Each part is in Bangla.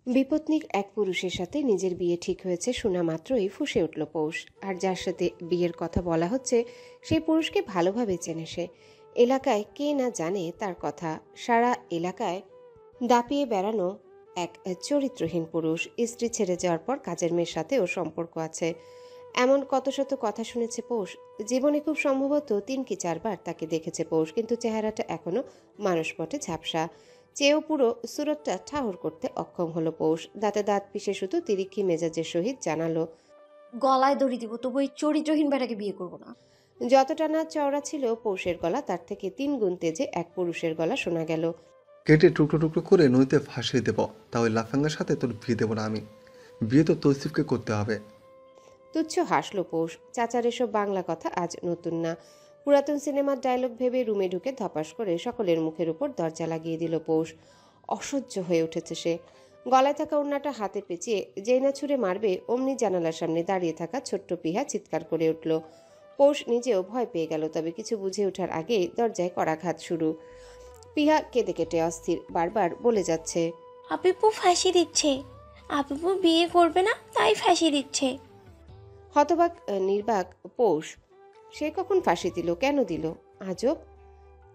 বিপত্নিক এক পুরুষের সাথে নিজের বিয়ে ঠিক হয়েছে শোনা মাত্রই ফুঁসে উঠল পৌষ। আর যার সাথে বিয়ের কথা বলা হচ্ছে সেই পুরুষকে ভালোভাবে চেনে সে। এলাকায় কে না জানে তার কথা। সারা এলাকায় দাপিয়ে বেড়ানো এক চরিত্রহীন পুরুষ। স্ত্রী ছেড়ে যাওয়ার পর কাজের মেয়ের সাথে ওর সম্পর্ক আছে, এমন কত শত কথা শুনেছে পৌষ। জীবনে খুব সম্ভবত 3 কি 4 বার তাকে দেখেছে পৌষ, কিন্তু চেহারাটা এখনো মানুষ পটে ঝাপসা। চেয়েও পুরো সুরতটা ঠাহর করতে অক্ষম হলো পৌষ। দাঁতে দাঁত পিষে শুধু তিরিক্ষি মেজাজের সহিত জানালো, গলায় দড়ি দিব, তবু এই চরিত্রহীন বেটাকে বিয়ে করব না। যতটা না চওড়া ছিল পৌষের গলা, তার থেকে 3 গুণ তেজে এক পুরুষের গলা শোনা গেল। কেটে টুকরো টুকরো করে নদীতে ভাসিয়ে দেব, তাহলে লাফাঙ্গার সাথে তোর বিয়ে দেবো না আমি। বিয়ে তো তৌসিফকে করতে হবে। তুচ্ছ হাসলো পৌষ। চাচার এসব বাংলা কথা আজ নতুন না, পুরাতন সিনেমার ডায়লগ ভেবে রুমে ঢুকে ধপাস করে সকলের মুখের উপর দরজা লাগিয়ে দিল পৌষ। অসহ্য হয়ে উঠেছে সে। গলায় থাকা ওড়নাটা হাতে পেঁচিয়ে যেই না ছুঁড়ে মারবে অমনি জানালার সামনে দাঁড়িয়ে থাকা ছোট্ট পিহা চিৎকার করে উঠল। পৌষ নিজেও ভয় পেয়ে গেল, তবে কিছু বুঝে ওঠার আগেই দরজায় করাঘাত শুরু। পিহা কেঁদে কেটে অস্থির, বারবার বলে যাচ্ছে, আপিপু ফাঁসি দিচ্ছে, আপিপু বিয়ে করবে না তাই ফাঁসি দিচ্ছে। হতবাক নির্বাক পৌষ। সে কখন ফাঁসি দিল, কেন দিল? আজব।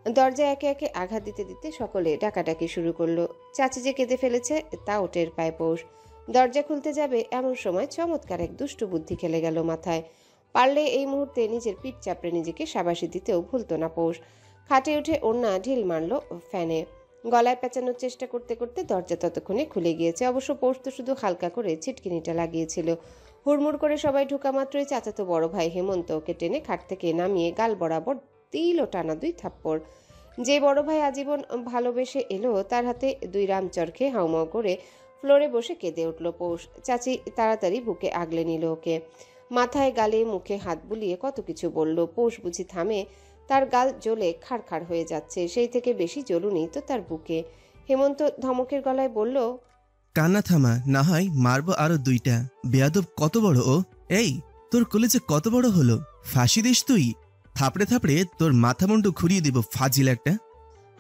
দরজায় একে একে আঘাত দিতে দিতে সকলে ডাকাডাকি শুরু করলো। চাচি যে কেঁদে ফেলেছে তাও টের পায় পৌষ। দরজা খুলতে যাবে এমন সময় চমৎকার এক দুষ্টু বুদ্ধি খেলে গেল মাথায়। পারলে এই মুহূর্তে নিজের পিঠ চাপড়ে নিজেকে শাবাশি দিতেও ভুলতো না পৌষ। খাটে উঠে ওড়না ঢিল মারল ফ্যানে। গলায় পেঁচানোর চেষ্টা করতে করতে দরজা ততক্ষণে খুলে গিয়েছে। অবশ্য পৌষ তো শুধু হালকা করে ছিটকিনিটা লাগিয়েছিল। হুড়মুড় করে সবাই ঢোকা মাত্রই চাচাতো বড় ভাই হেমন্ত ওকে টেনে খাট থেকে নামিয়ে গাল বরাবর দিল টানা 2 থাপ্পড়। যে বড় ভাই আজীবন ভালোবেসে এলো তার হাতে 2 রামচর খেয়ে হাউমাউ করে ফ্লোরে বসে কেঁদে উঠল পৌষ। চাচি তাড়াতাড়ি বুকে আগলে নিল ওকে। মাথায় গালে মুখে হাত বুলিয়ে কত কিছু বলল। পৌষ বুঝি থামে? তার গাল জ্বলে খাড়খাড় হয়ে যাচ্ছে, সেই থেকে বেশি জ্বলুনি তো তার বুকে। হেমন্ত ধমকের গলায় বলল, কান্না থামা, না হয় মারবো আরো 2টা। বেয়াদব কত বড় ও! এই তোর কলেজে কত বড় হলো, ফাঁসি দিস তুই? থাপড়ে থাপড়ে তোর মাথা মুন্ডু ঘুরিয়ে দিব, ফাজিল একটা।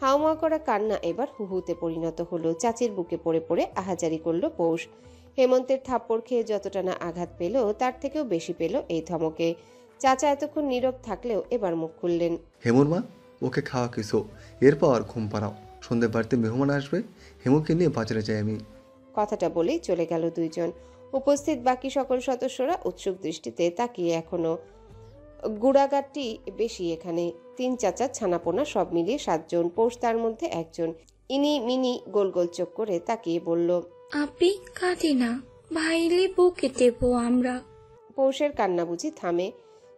হাউমাউ করা কান্না এবার হুহুতে পরিণত হলো। চাচির বুকে পড়ে পড়ে আহাজারি করল পৌষ। হেমন্তের থাপ্পড় খেয়ে যতটা না আঘাত পেল তার থেকেও বেশি পেল এই ধমকে। চাচা এতক্ষণ নীরব থাকলেও এবার মুখ খুললেন। হেমুর মা, ওকে খাওয়া কিছু, এরপর ঘুম পাড়াও। সন্ধ্যে বাড়িতে মেহমান আসবে, হেমুকে নিয়ে বাজারে যাই আমি। কথাটা বলেই চলে গেল 2 জন। উপস্থিত বাকি সকল সদস্যরা উৎসুক দৃষ্টিতে তাকিয়ে এখনো। গুড়াগাটি বেশি এখানে। 3 চাচা ছানাপোনা সব মিলিয়ে 7 জন। পৌষ তার মধ্যে একজন। ইনি মিনি গোল গোল চোখ করে তাকিয়ে বলল, আপি কাঁদে না, ভাইলে বুকে দেব আমরা। পৌষের কান্না বুঝি থামে?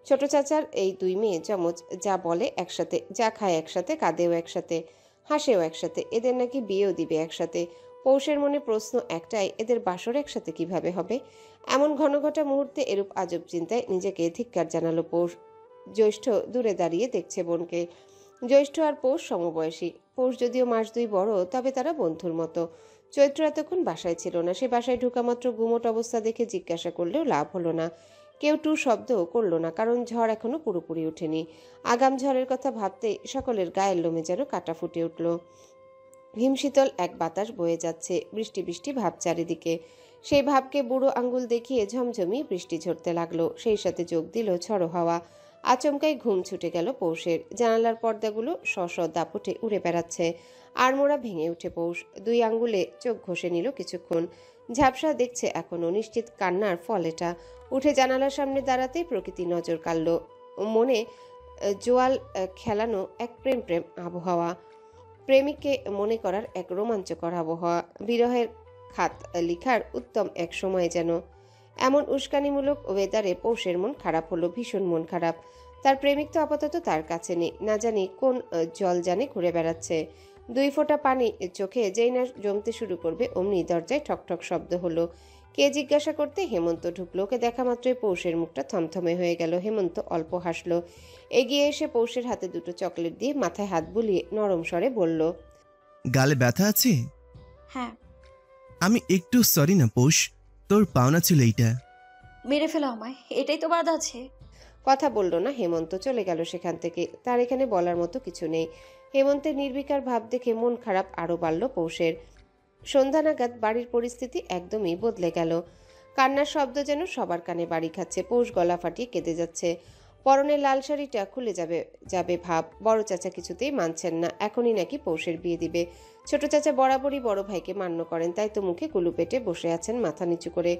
ছোট চাচার এই 2 মেয়ে যমজ, যা বলে একসাথে, যা খায় একসাথে, কাঁদেও একসাথে, হাসেও একসাথে, এদের নাকি বিয়েও দিবে একসাথে। পৌষের মনে প্রশ্ন একটাই, এদের বাসর একসাথে কিভাবে হবে? এমন ঘনঘটা মুহূর্তে এরূপ আজব চিন্তায় নিজেকে ধিক্কার জানালো পৌষ। জ্যৈষ্ঠ দূরে দাঁড়িয়ে দেখছে বোনকে। জ্যৈষ্ঠ আর পৌষ সমবয়সী। পৌষ যদিও মাস 2 বড়, তবে তারা বন্ধুর মতো। চৈত্র এতক্ষণ বাসায় ছিল না। সে বাসায় ঢোকা মাত্র গুমোট অবস্থা দেখে জিজ্ঞাসা করলেও লাভ হলো না। কেউ টু শব্দও করলো না, কারণ ঝড় এখনো পুরোপুরি ওঠেনি। আগাম ঝড়ের কথা ভাবতেই সকলের গায়ের লোমে যেন কাটা ফুটে উঠল। হিমশীতল এক বাতাস বয়ে যাচ্ছে, বৃষ্টি বৃষ্টি ভাব চারিদিকে। সেই ভাবকে বুড়ো আঙ্গুল দেখিয়ে ঝমঝমিয়ে বৃষ্টি ঝরতে লাগলো। সেই সাথে যোগ দিল ঝড়ো হাওয়া। আচমকাই ঘুম ছুটে গেল পৌষের। জানালার পর্দাগুলো স্ব দাপটে উড়ে বেড়াচ্ছে। আড়মোড়া ভেঙে উঠে পৌষ 2 আঙ্গুলে চোখ ঘষে নিল কিছুক্ষণ। ঝাপসা দেখছে এখনো, নিশ্চিত কান্নার ফল এটা। উঠে জানালার সামনে দাঁড়াতেই প্রকৃতি নজর কাড়ল। মনে জোয়াল খেলানো এক প্রেম প্রেম আবহাওয়া। প্রেমিককে মনে করার এক রোমাঞ্চকর আবহাওয়া। বিরহের খাত লিখার উত্তম এক সময় যেন। এমন উস্কানিমূলক ওয়েদারে পৌষের মন খারাপ হলো, ভীষণ মন খারাপ। তার প্রেমিক তো আপাতত তার কাছে নেই, না জানি কোন জল জানে ঘুরে বেড়াচ্ছে। 2 ফোঁটা পানি চোখে যেই না জমতে শুরু করবে অমনি দরজায় ঠকঠক শব্দ হলো। কে জিজ্ঞাসা করতে হেমন্ত ঢুকলো। ওকে দেখা মাত্রই পৌষের মুখটা থমথমে হয়ে গেল। হেমন্ত অল্প হাসলো। এগিয়ে এসে পৌষের হাতে 2টো চকলেট দিয়ে মাথায় হাত বুলিয়ে নরম স্বরে বলল, গালে ব্যথা আছে? হ্যাঁ। আমি একটু সরি না পৌষ, তোর পাওনা ছিল এইটা। মেরে ফেলো আমায়, এটাই তো বাদ আছে। কথা বলল না হেমন্ত, চলে গেল সেখান থেকে। তার এখানে বলার মতো কিছু নেই। হেমন্তের নির্বিকার ভাব দেখে মন খারাপ আরও বাড়ল পৌষের। সন্ধ্যা নাগাদ বাড়ির পরিস্থিতি একদমই বদলে গেল। কান্নার শব্দ যেন সবার কানে বাড়ি খাচ্ছে। পৌষ গলা ফাটিয়ে কেঁদে যাচ্ছে। পরনের লাল শাড়িটা খুলে যাবে যাবে ভাব। বড় চাচা কিছুতেই মানছেন না, এখনই নাকি পৌষের বিয়ে দিবে। ছোট চাচা বরাবরই বড় ভাইকে মান্য করেন, তাই তো মুখে কুলু পেটে বসে আছেন মাথা নিচু করে।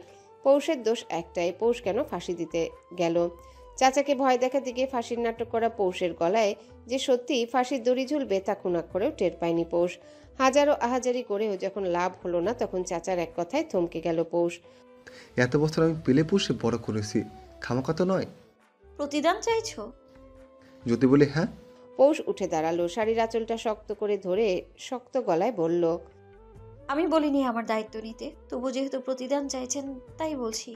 পৌষের দোষ একটাই, পৌষ কেন ফাঁসি দিতে গেল? চাচাকে ভয় দেখাতে গিয়ে ফাঁসির নাটক করা পৌষের গলায় যে সত্যি ফাঁসির দড়ি ঝুলবে তা খুনাক করেও টের পায়নি পৌষ। হাজারো আহাজারি করেও যখন লাভ হলো না, তখন চাচার এক কথায় থমকে গেল পৌষ। এত বছর আমি পেলে পুষে বড় করেছি, খামাকা তো নয়। প্রতিদান চাইছো? যদি বলি হ্যাঁ। পৌষ উঠে দাঁড়ালো, শাড়ির আঁচলটা শক্ত করে ধরে শক্ত গলায় বলল, আমি বলিনি আমার দায়িত্ব নিতে, তবু যেহেতু প্রতিদান চাইছেন তাই বলছি।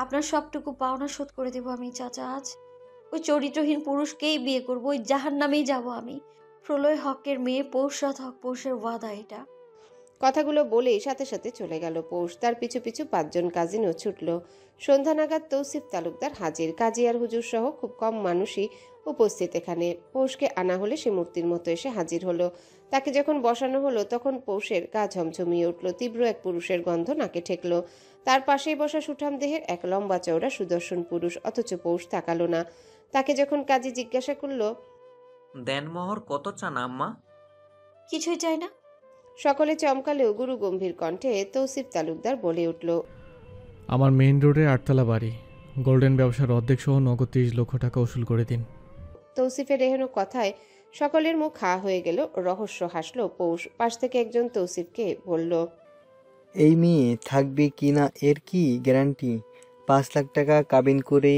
আপনার সবটুকু পাওনা শোধ করে দেবো আমি চাচা আজ। ওই চরিত্রহীন পুরুষকেই বিয়ে করবো, ওই জাহান্নামেই যাব আমি। প্রলয় হকের মেয়ে, পৌষরাত হক পৌষের ওয়াদা এটা। কথাগুলো বলেই সাথে সাথে চলে গেল পৌষ। তার পিছু পিছু 5 জন কাজিনও ছুটল। সন্ধ্যা নাগাদ তৌসিফ তালুকদার হাজির। কাজী আর হুজুর সহ খুব কম মানুষই উপস্থিত এখানে। পৌষকে আনা হলে সে মূর্তির মতো এসে হাজির হলো। তাকে যখন বসানো হলো তখন পৌষের গা ঝমঝমিয়ে উঠল। তীব্র এক পুরুষের গন্ধ নাকে ঠেকল। তার পাশেই বসা সুঠাম দেহের এক লম্বা চওড়া সুদর্শন পুরুষ, অথচ পৌষ তাকালো না। তাকে যখন কাজী জিজ্ঞাসা করলো, দেনমোহর কত চান আম্মা? কিছুই চাই না। সকলে চমকালেও গুরু গম্ভীর কণ্ঠে তৌসিফ তালুকদার বলে উঠল, আমার মেইন রোডে 8তলা বাড়ি, গোল্ডেন ব্যবসার অর্ধেক সহ নগদ 30 লক্ষ টাকা উসুল করে দিন। তৌসিফের এহেন কথায় সকলের মুখ হা হয়ে গেল। রহস্য হাসলো পৌষ। পাশ থেকে একজন তৌসিফকে বলল, এই মেয়ে থাকবে কি না এর কি গ্যারান্টি? 5 লাখ টাকা কাবিন করে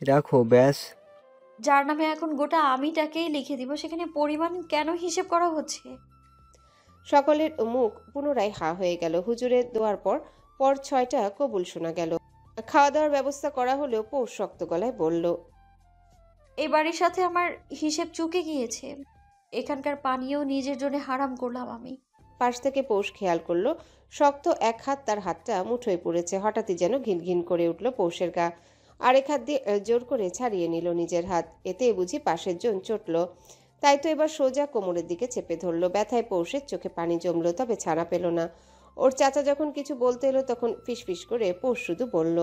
রাখো ব্যাস। যার নামে এখন গোটা আমিটাকেই লিখে দিব, সেখানে পরিমাণ কেন হিসেব করা হচ্ছে? সকলের মুখ পুনরায় হা হয়ে গেল। হুজুরের দোয়ার পর পর 6টা কবুল শোনা গেল। খাওয়া দাওয়ার ব্যবস্থা করা হলেও পৌষ শক্ত গলায় বলল, এই বাড়ির সাথে আমার হিসেব চুকে গিয়েছে। এখানকার পানীয় নিজের জন্য হারাম করলাম আমি। পাশ থেকে পৌষ খেয়াল করলো শক্ত এক হাত তার হাতটা মুঠোয় পড়েছে। হঠাৎই যেন ঘিনঘিন করে উঠল পৌষের গা। আরেক হাত দিয়ে জোর করে ছাড়িয়ে নিল নিজের হাত। এতে বুঝি পাশের জন চটল। তাই তো এবার সোজা কোমরের দিকে চেপে ধরল। ব্যথায় পৌষের চোখে পানি জমলো, তবে ছাড়া পেল না। ওর চাচা যখন কিছু বলতে এলো তখন ফিসফিস করে পৌষ শুধু বলল,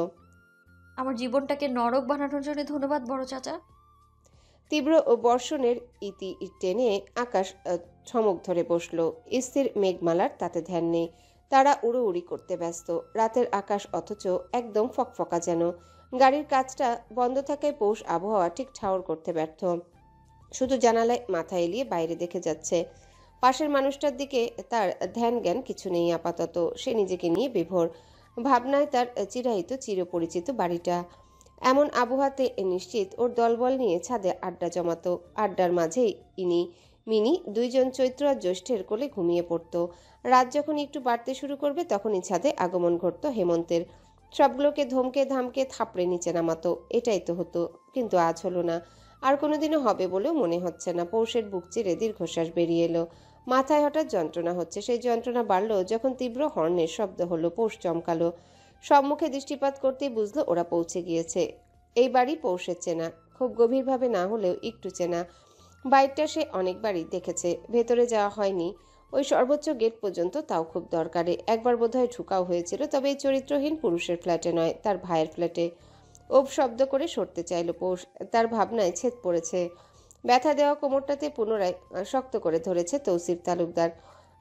আমার জীবনটাকে নরক বানানোর জন্য ধন্যবাদ বড় চাচা। তীব্র বর্ষণের ইতি টেনে আকাশ ছমক ধরে বসল। স্থির মেঘমালার তাতে ধ্যান নেই। তারা উড়োউড়ি করতে ব্যস্ত। রাতের আকাশ অথচ একদম ফকফকা যেন। গাড়ির কাজটা বন্ধ থাকায় পৌষ আবহাওয়া ঠিক ঠাউর করতে ব্যর্থ। শুধু জানালায় মাথা এলিয়ে বাইরে দেখে যাচ্ছে। পাশের মানুষটার দিকে তার ধ্যান জ্ঞান কিছু নেই আপাতত। সে নিজেকে নিয়ে বিভোর। ভাবনায় তার চিরায়িত চিরপরিচিত বাড়িটা। এমন আবহাওয়াতে নিশ্চিত ওর দলবল নিয়ে ছাদে আড্ডা জমাতো। আড্ডার মাঝেই মিনি 2 জন চৈত্র আর জ্যৈষ্ঠের কোলে ঘুমিয়ে পড়ত। রাত যখন একটু বাড়তে শুরু করবে তখনই ছাদে আগমন ঘটত হেমন্তের। সবগুলোকে ধমকে ধামকে থাপড়ে নিচে নামাতো। এটাই তো হতো, কিন্তু আজ হলো না। আর কোনোদিনও হবে বলেও মনে হচ্ছে না। পৌষের বুক চিরে দীর্ঘশ্বাস বেরিয়ে এলো। মাথায় হঠাৎ যন্ত্রণা হচ্ছে। সেই যন্ত্রণা বাড়ল যখন তীব্র হর্নের শব্দ হলো। পৌষ চমকালো। সম্মুখে দৃষ্টিপাত করতেই বুঝলো ওরা পৌঁছে গিয়েছে। এই বাড়ি পৌষের চেনা, খুব গভীরভাবে না হলেও একটু চেনা। বাড়িটা সে অনেকবারই দেখেছে। ভেতরে যাওয়া হয়নি, ওই সর্বোচ্চ গেট পর্যন্ত, তাও খুব দরকারে। একবার বোধহয় ঢুকাও হয়েছিল, তবে এই চরিত্রহীন পুরুষের ফ্ল্যাটে নয়, তার ভাইয়ের ফ্ল্যাটে। ওব শব্দ করে সরতে চাইল পৌষ। তার ভাবনায় ছেদ পড়েছে। ব্যথা দেওয়া কোমরটাতে পুনরায় শক্ত করে ধরেছে তৌসিফ তালুকদার।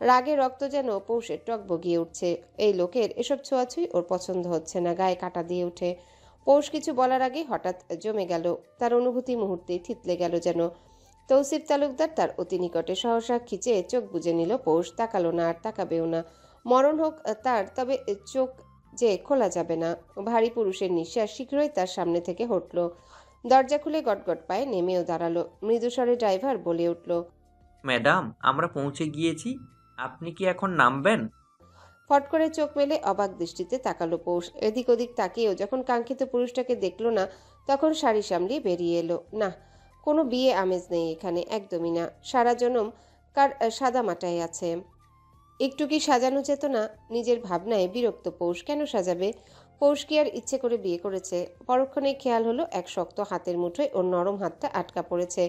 রাগে রক্ত যেন পৌষের টক বগিয়ে উঠছে। এই লোকের এসব ছোঁয়াছুঁই ওর পছন্দ হচ্ছে না। গায়ে কাটা দিয়ে ওঠে। পৌষ কিছু বলার আগে হঠাৎ জমে গেল। তার অনুভূতি মুহূর্তেই থিতলে গেল যেন। তৌসিফ তালুকদার তার অতি নিকটে। সহসা খিচে চোখ বুজে নিল পৌষ। তাকালো না, আর তাকাবেও না। মরণ হোক তার, তবে চোখ যে খোলা যাবে না। ভারী পুরুষের নিঃশ্বাস শীঘ্রই তার সামনে থেকে হটল। দরজা খুলে গটগট পায়ে নেমেও দাঁড়ালো। মৃদুস্বরে ড্রাইভার বলে উঠল, ম্যাডাম, আমরা পৌঁছে গিয়েছি, আপনি কি এখন নামবেন? ফট করে চোখ মেলে অবাক দৃষ্টিতে তাকালো পৌষ। এদিক ওদিক তাকিয়েও যখন কাঙ্ক্ষিত পুরুষটাকে দেখলো না, তখন শাড়ি সামলিয়ে বেরিয়ে এলো। না, কোনো বিয়ে আমেজ নেই এখানে, একদমই না। সারা জনম কার সাদা মাটাই আছে। একটু কি সাজানো যেত না? নিজের ভাবনায় বিরক্ত পৌষ। কেন সাজাবে? পৌষ কি আর ইচ্ছে করে বিয়ে করেছে? পরক্ষণে খেয়াল হলো এক শক্ত হাতের মুঠোয় ওর নরম হাতটা আটকা পড়েছে।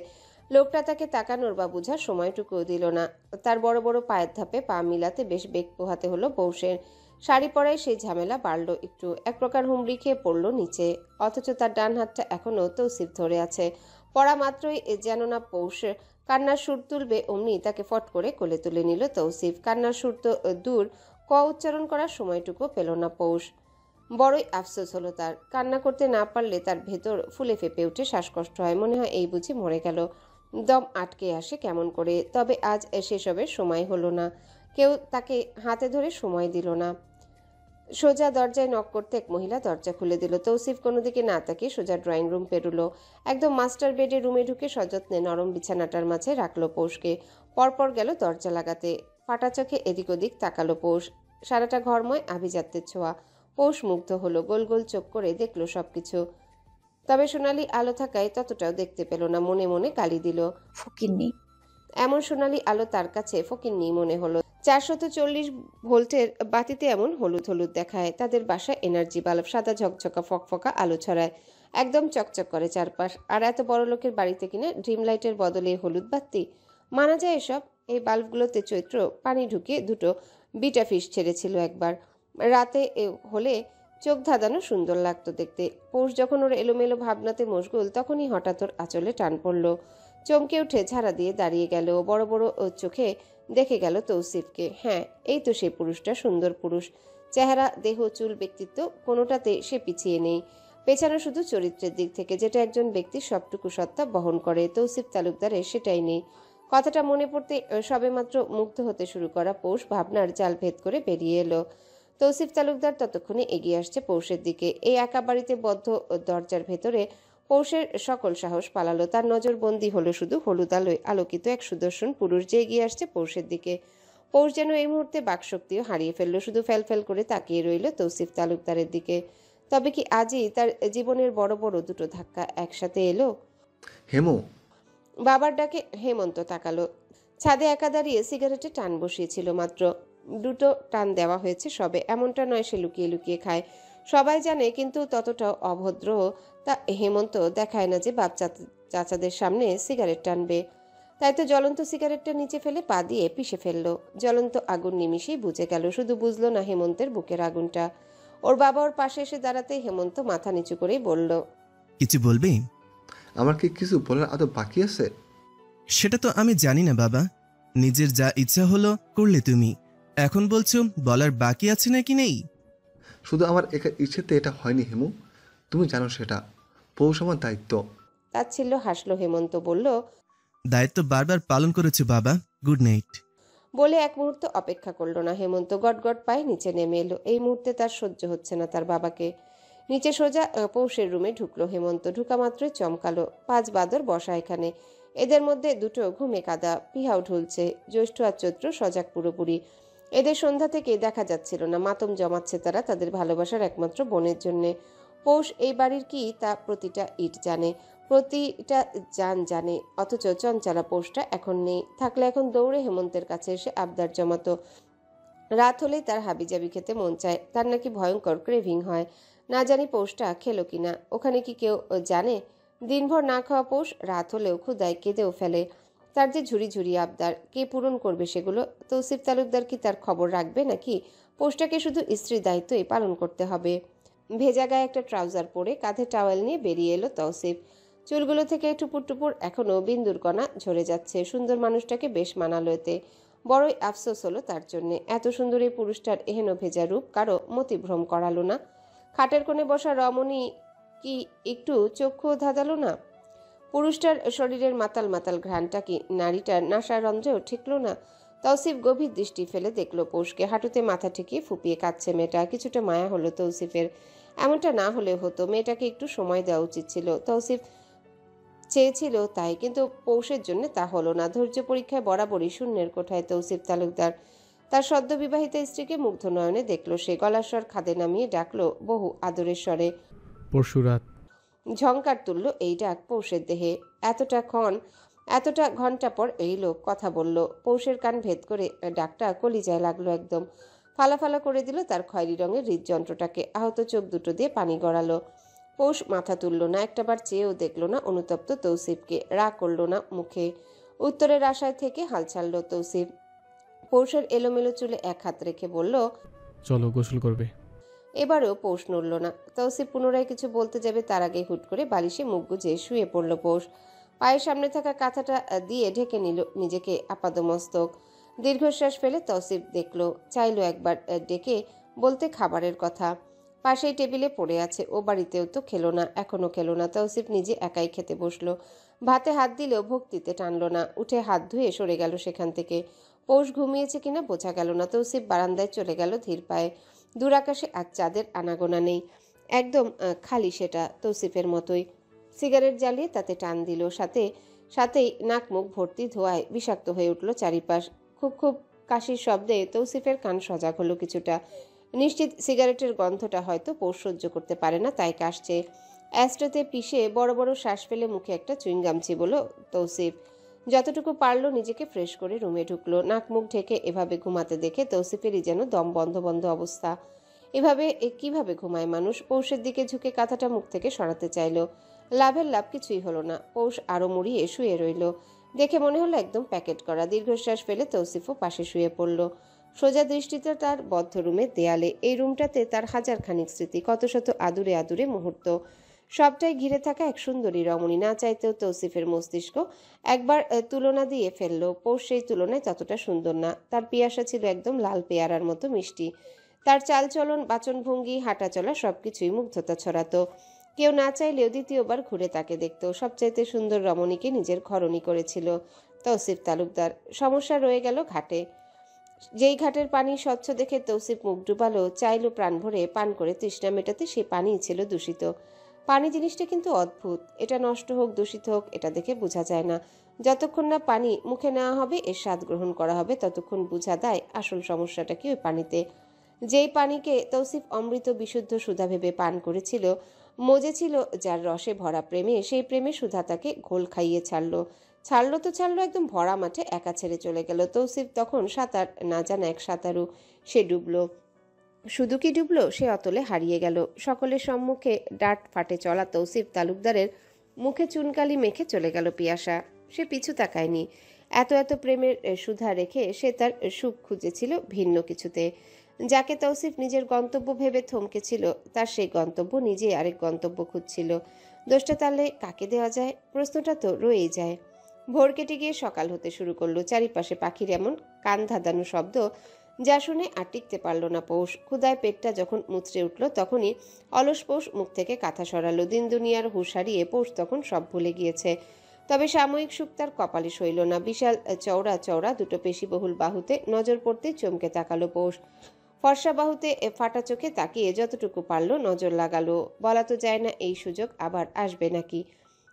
লোকটা তাকে তাকানোর বা বোঝার সময়টুকুও দিল না। তার বড় বড় পায়ের ধাপে পা মিলাতে বেশ বেগ পোহাতে হলো পৌষের। শাড়ি পরায় সেই ঝামেলা বাড়ল একটু, এক প্রকার হুমড়ি খেয়ে পড়ল নিচে। অথচ তার ডান হাতটা এখনো তৌসিফ ধরে আছে। পড়া মাত্রই যেন না পৌষ কান্নার সুর তুলবে, অমনি তাকে ফট করে কোলে তুলে নিল তৌসিফ। কান্নার সুর তো দূর, ক উচ্চারণ করার সময়টুকু পেল না পৌষ। বড়ই আফসোস হলো তার। কান্না করতে না পারলে তার ভেতর ফুলে ফেপে উঠে শ্বাসকষ্ট হয়, মনে হয় এই বুঝি মরে গেল। দম আটকে আসে কেমন করে। তবে আজ সেসবের সময় হলো না। কেউ তাকে হাতে ধরে সময় দিল না। সোজা দরজায় নক করতে এক মহিলা দরজা খুলে দিল। তৌসিফ কোনো দিকে না তাকিয়ে সোজা ড্রয়িং রুম পেরুলো। একদম মাস্টার বেডে রুমে ঢুকে সযত্নে নরম বিছানাটার মাঝে রাখলো পৌষকে। পরপর গেল দরজা লাগাতে। ফাটা চোখে এদিক ওদিক তাকালো পৌষ। সারাটা ঘরময় আভিজাত্যের ছোঁয়া। পৌষ মুগ্ধ হলো, গোল গোল চোখ করে দেখলো সবকিছু। তবে সোনালি আলো থাকায় ততটাও দেখতে পেল না, মনে মনে গালি দিল। ফকিন্নি। এমন সোনালি আলো তার কাছে ফকিন্নি মনে হলো। 440 ভোল্টের বাতিতে এমন হলুদ হলুদ দেখায়। তাদের বাসায় এনার্জি বাল্ব সাদা ঝকঝকা ফকফকা আলো ছড়ায়, একদম চকচক করে চারপাশ। আর এত বড় লোকের বাড়িতে কিনা ড্রিম লাইটের বদলে হলুদ বাতি, মানা যায় এসব? এই বাল্বগুলোতে চৈত্র পানি ঢুকিয়ে দুটো বিটা ফিশ ছেড়েছিল একবার। রাতে হলে চোখ ধাঁধানো সুন্দর লাগতো দেখতে। পৌষ যখন ওর এলোমেলো ভাবনাতে মশগুল, তখনই হঠাৎ ওর আঁচলে টান পড়ল। চমকে উঠে ঝাড়া দিয়ে দাঁড়িয়ে গেল। বড় বড় চোখে দেখে গেল তৌসিফকে। হ্যাঁ, এই তো সেই পুরুষটা, সুন্দর পুরুষ। চেহারা, দেহ, চুল, ব্যক্তিত্ব কোনোটাতে সে পিছিয়ে নেই। পেছানো শুধু চরিত্রের দিক থেকে, যেটা একজন ব্যক্তির সবটুকু সত্তা বহন করে। তৌসিফ তালুকদারের সেটাই নেই। কথাটা মনে পড়তে সবেমাত্র মুগ্ধ হতে শুরু করা পৌষ ভাবনার জাল ভেদ করে বেরিয়ে এলো। তৌসিফ তালুকদার ততক্ষণে এগিয়ে আসছে পৌষের দিকে। এই একা বাড়িতে বদ্ধ দরজার ভেতরে পৌষের সকল সাহস পালালো। তার নজর বন্দী হলো শুধু হলুদ আলোয় আলোকিত এক সুদর্শন পুরুষ যে এগিয়ে আসছে পৌষের দিকে। পৌষ যেন এই মুহূর্তে বাকশক্তিও হারিয়ে ফেললো, শুধু ফ্যাল করে তাকিয়ে রইল তৌসিফ তালুকদারের দিকে। তবে কি আজই তার জীবনের বড় বড় দুটো ধাক্কা একসাথে এলো? হেমো, বাবার ডাকে হেমন্ত তাকালো। ছাদে একা দাঁড়িয়ে সিগারেটে টান বসিয়েছিল মাত্র। দুটো টান দেওয়া হয়েছে সবে। এমনটা নয় সে লুকিয়ে লুকিয়ে খায়, সবাই জানে, কিন্তু ততটাও অভদ্র তা হেমন্ত দেখায় না যে বাপ চাচাদের সামনে সিগারেট টানবে। তাই তো জ্বলন্ত সিগারেটটা নিচে ফেলে পা দিয়ে পিষে ফেললো। জ্বলন্ত আগুন নিমিষেই বুঝে গেল, শুধু বুঝলো না হেমন্তের বুকের আগুনটা। ওর বাবা ওর পাশে এসে দাঁড়াতে হেমন্ত মাথা নিচু করেই বলল, কিছু বলবি? আমার কি কিছু বলার আদৌ বাকি আছে? সেটা তো আমি জানি না বাবা। নিজের যা ইচ্ছা হলো করলে তুমি। এখন বলছো বলার বাকি আছে নাকি নেই? শুধু আমার একা ইচ্ছেতে এটা হয়নি হেমু, তুমি জানো সেটা। পৌষ আমার দায়িত্ব। তাচ্ছিল্য হাসলো হেমন্ত, বলল, দায়িত্ব বারবার পালন করেছো বাবা। Good night. বলে এক মুহূর্ত অপেক্ষা করলো না হেমন্ত। গটগট পায়ে নিচে নেমে এলো। এই মুহূর্তে তার সহ্য হচ্ছে না তার বাবাকে। নিচে সোজা পৌষের রুমে ঢুকলো হেমন্ত। ঢুকা মাত্রই চমকালো, 5 বাদর বসা এখানে। এদের মধ্যে দুটো ঘুমে কাদা, পিহাও ঢুলছে। জ্যৈষ্ঠ আর চৈত্র সজাগ পুরোপুরি। এদের সন্ধ্যা থেকে দেখা যাচ্ছিল না, মাতম জমাচ্ছে তারা তাদের ভালোবাসার একমাত্র বোনের জন্যে। পৌষ এই বাড়ির কি তা প্রতিটা ইট জানে, প্রতিটা জান জানে। অথচ চঞ্চলা পৌষটা এখন নেই। থাকলে এখন দৌড়ে হেমন্তের কাছে এসে আবদার জমাতো। রাত হলেই তার হাবিজাবি খেতে মন চায়। তার নাকি ভয়ঙ্কর ক্রেভিং হয়। না জানি পৌষটা খেলো কিনা। ওখানে কি কেউ জানে? দিনভর না খাওয়া পৌষ রাত হলেও ক্ষুধায় কেঁদেও ফেলে। তার যে ঝুড়ি ঝুড়ি আবদার, কে পূরণ করবে সেগুলো? তৌসিফ তালুকদার কি তার খবর রাখবে নাকি? পৌষটাকে শুধু স্ত্রীর দায়িত্বই পালন করতে হবে। ভেজা গায়ে একটা ট্রাউজার পরে কাঁধে টাওয়েল নিয়ে বেরিয়ে এলো তৌসিফ। চুলগুলো থেকে টুপুর টুপুর এখনো বিন্দুর কণা ঝরে যাচ্ছে। সুন্দর মানুষটাকে বেশ মানালো এতে। বড়ই আফসোস হলো তার জন্যে। এত সুন্দর এই পুরুষটার এহেন ভেজা রূপ কারো মতিভ্রম করালো না? খাটের কোণে বসা রমণী কি একটু চক্ষু ধাঁধালো না? পুরুষটার শরীরের মাতাল মাতাল ঘ্রাণটা কি নারীটার নাসারন্ধ্রেও ঠেকলো না? তৌসিফ গভীর দৃষ্টি ফেলে দেখলো পৌষকে। হাঁটুতে মাথা ঠেকিয়ে ফুপিয়ে কাঁদছে মেয়েটা। কিছুটা মায়া হলো তৌসিফের। এমনটা না হলে হতো, মেয়েটাকে একটু সময় দেওয়া উচিত ছিল। তৌসিফ চেয়েছিল তাই, কিন্তু পৌষের জন্য তা হলো না। ধৈর্য পরীক্ষায় বরাবরই শূন্যের কোঠায় তৌসিফ তালুকদার। তার সদ্য বিবাহিতা স্ত্রীকে মুগ্ধ নয়নে দেখলো সে। গলার স্বর খাদে নামিয়ে ডাকলো বহু আদরের স্বরে। পরশুরাত। ঝংকার তুলল এই ডাক পৌষের দেহে। এতটা ঘন্টা পর এই লোক কথা বলল। পৌষের কান ভেদ করে ডাকটা কলিজায় লাগলো একদম। ফালা ফালা করে দিল তার খয়েরি রঙের হৃদযন্ত্রটাকে। আহত চোখ দুটো দিয়ে পানি গড়ালো। পৌষ মাথা তুলল না, একটাবার চেয়েও দেখল না অনুতপ্ত তৌসিফকে, রাগ করল না মুখে। উত্তরের আশায় থেকে হাল ছাড়ল তৌসিফ। পৌষের এলোমেলো চুলে এক হাত রেখে বলল, চলো গোসল করবে। এবারেও পৌষ নড়ল না। তৌসিফ পুনরায় কিছু বলতে যাবে তার আগে হুট করে বালিশে মুখ গুজে শুয়ে পড়ল পৌষ। পায়ের সামনে থাকা কাঁথাটা দিয়ে ঢেকে নিল নিজেকে আপাদমস্তক। দীর্ঘশ্বাস ফেলে তৌসিফ দেখল, চাইল একবার ডেকে বলতে খাবারের কথা। পাশেই টেবিলে পড়ে আছে, ও বাড়িতেও তো খেলো না, এখনো খেলো না। তৌসিফ নিজে একাই খেতে বসলো। ভাতে হাত দিলেও ভক্তিতে টানল না, উঠে হাত ধুয়ে সরে গেল সেখান থেকে। পৌষ ঘুমিয়েছে কিনা বোঝা গেল না। তৌসিফ বারান্দায় চলে গেল ধীর পায়ে। দূর আকাশে আজ চাঁদের আনাগোনা নেই, একদম খালি সেটা তৌসিফের মতোই। সিগারেট জ্বালিয়ে তাতে টান দিল, সাথেই নাক মুখ ভর্তি ধোঁয়ায় বিষাক্ত হয়ে উঠল চারিপাশ। খুব খুব কাশির শব্দে তৌসিফের কান সজাগ হলো কিছুটা। নিশ্চিত সিগারেটের গন্ধটা হয়তো পৌষ সহ্য করতে পারে না, তাই কাশছে। অ্যাস্ট্রেতে পিষে বড় বড় শ্বাস ফেলে মুখে একটা চুইংগাম চিবোল তৌসিফ। যতটুকু পারল নিজেকে ফ্রেশ করে রুমে ঢুকলো। নাক মুখ ঢেকে এভাবে ঘুমাতে দেখে তৌসিফেরই যেন দম বন্ধ বন্ধ অবস্থা। এভাবে কিভাবে ঘুমায় মানুষ? পৌষের দিকে ঝুঁকে কাঁথাটা মুখ থেকে সরাতে চাইল। লাভের লাভ কিছুই হলো না। পৌষ আরো মুড়িয়ে শুয়ে রইল। দেখে মনে হলো একদম প্যাকেট করা। দীর্ঘশ্বাস ফেলে তৌসিফও পাশে শুয়ে পড়ল। সোজা দৃষ্টিতে তার বদ্ধ রুমের দেয়ালে। এই রুমটাতে তার হাজার খানিক স্মৃতি, কত শত আদুরে আদুরে মুহূর্ত, সবটাই ঘিরে থাকা এক সুন্দরী রমণী। না চাইতেও তৌসিফের মস্তিষ্ক একবার তুলনা দিয়ে ফেলল। পৌষ সেই তুলনায় ততটা সুন্দর না। তার পিয়াসা ছিল একদম লাল পেয়ারার মতো মিষ্টি। তার চালচলন, বাচনভঙ্গি, হাঁটা চলা সবকিছুই মুগ্ধতা ছড়াতো। কেউ না চাইলেও দ্বিতীয়বার ঘুরে তাকে দেখত। সবচাইতে সুন্দর রমণীকে নিজের ঘরণী করেছিল তৌসিফ তালুকদার। সমস্যা রয়ে গেল ঘাটে। যেই ঘাটের পানি স্বচ্ছ দেখে তৌসিফ মুখ ডুবালো, চাইল প্রাণ ভরে পান করে তৃষ্ণা মেটাতে, সেই পানিই ছিল দূষিত। পানি জিনিসটা কিন্তু অদ্ভুত। এটা নষ্ট হোক দূষিত হোক এটা দেখে বোঝা যায় না। যতক্ষণ না পানি মুখে নেওয়া হবে, এর স্বাদ গ্রহণ করা হবে, ততক্ষণ বোঝা দেয় আসল সমস্যাটা কি ওই পানিতে। যেই পানিকে তৌসিফ অমৃত বিশুদ্ধ সুধা ভেবে পান করেছিল, মজেছিল যার রসে ভরা প্রেমে, সেই প্রেমে সুধা তাকে ঘোল খাইয়ে ছাড়লো তো ছাড়লো, একদম ভরা মাঠে একা ছেড়ে চলে গেল। তৌসিফ তখন সাঁতার না জানা এক সাঁতারু। সে ডুবলো। শুধু কি ডুবলো, সে অতলে হারিয়ে গেল। সকলের সম্মুখে ডাট ফাটে চলা তৌসিফ তালুকদারের মুখে চুনকালি মেখে চলে গেল পিয়াসা। সে পিছু তাকায়নি। এত এত প্রেমের সুধা রেখে সে তার সুখ খুঁজেছিল ভিন্ন কিছুতে। যাকে তৌসিফ নিজের গন্তব্য ভেবে থমকেছিল, তার সেই গন্তব্য নিজেই আরেক গন্তব্য খুঁজছিল। দোষটা তাহলে কাকে দেওয়া যায়? প্রশ্নটা তো রয়েই যায়। ভোর কেটে গিয়ে সকাল হতে শুরু করলো। চারিপাশে পাখির এমন কান ধাঁধানো শব্দ যা শুনে আর টিকতে পারল না পৌষ। ক্ষুধায় পেটটা যখন মুচড়ে উঠল, তখনই অলস পৌষ মুখ থেকে কাঁথা সরালো। দিন দুনিয়ার হুঁশ হারিয়ে পৌষ তখন সব ভুলে গিয়েছে। তবে সাময়িক সুখ তার কপালে সইল না। বিশাল চওড়া চওড়া দুটো পেশিবহুল বাহুতে নজর পড়তেই চমকে তাকালো পৌষ। ফর্সা বাহুতে ফাটা চোখে তাকিয়ে যতটুকু পারল নজর লাগালো। বলা তো যায় না এই সুযোগ আবার আসবে নাকি।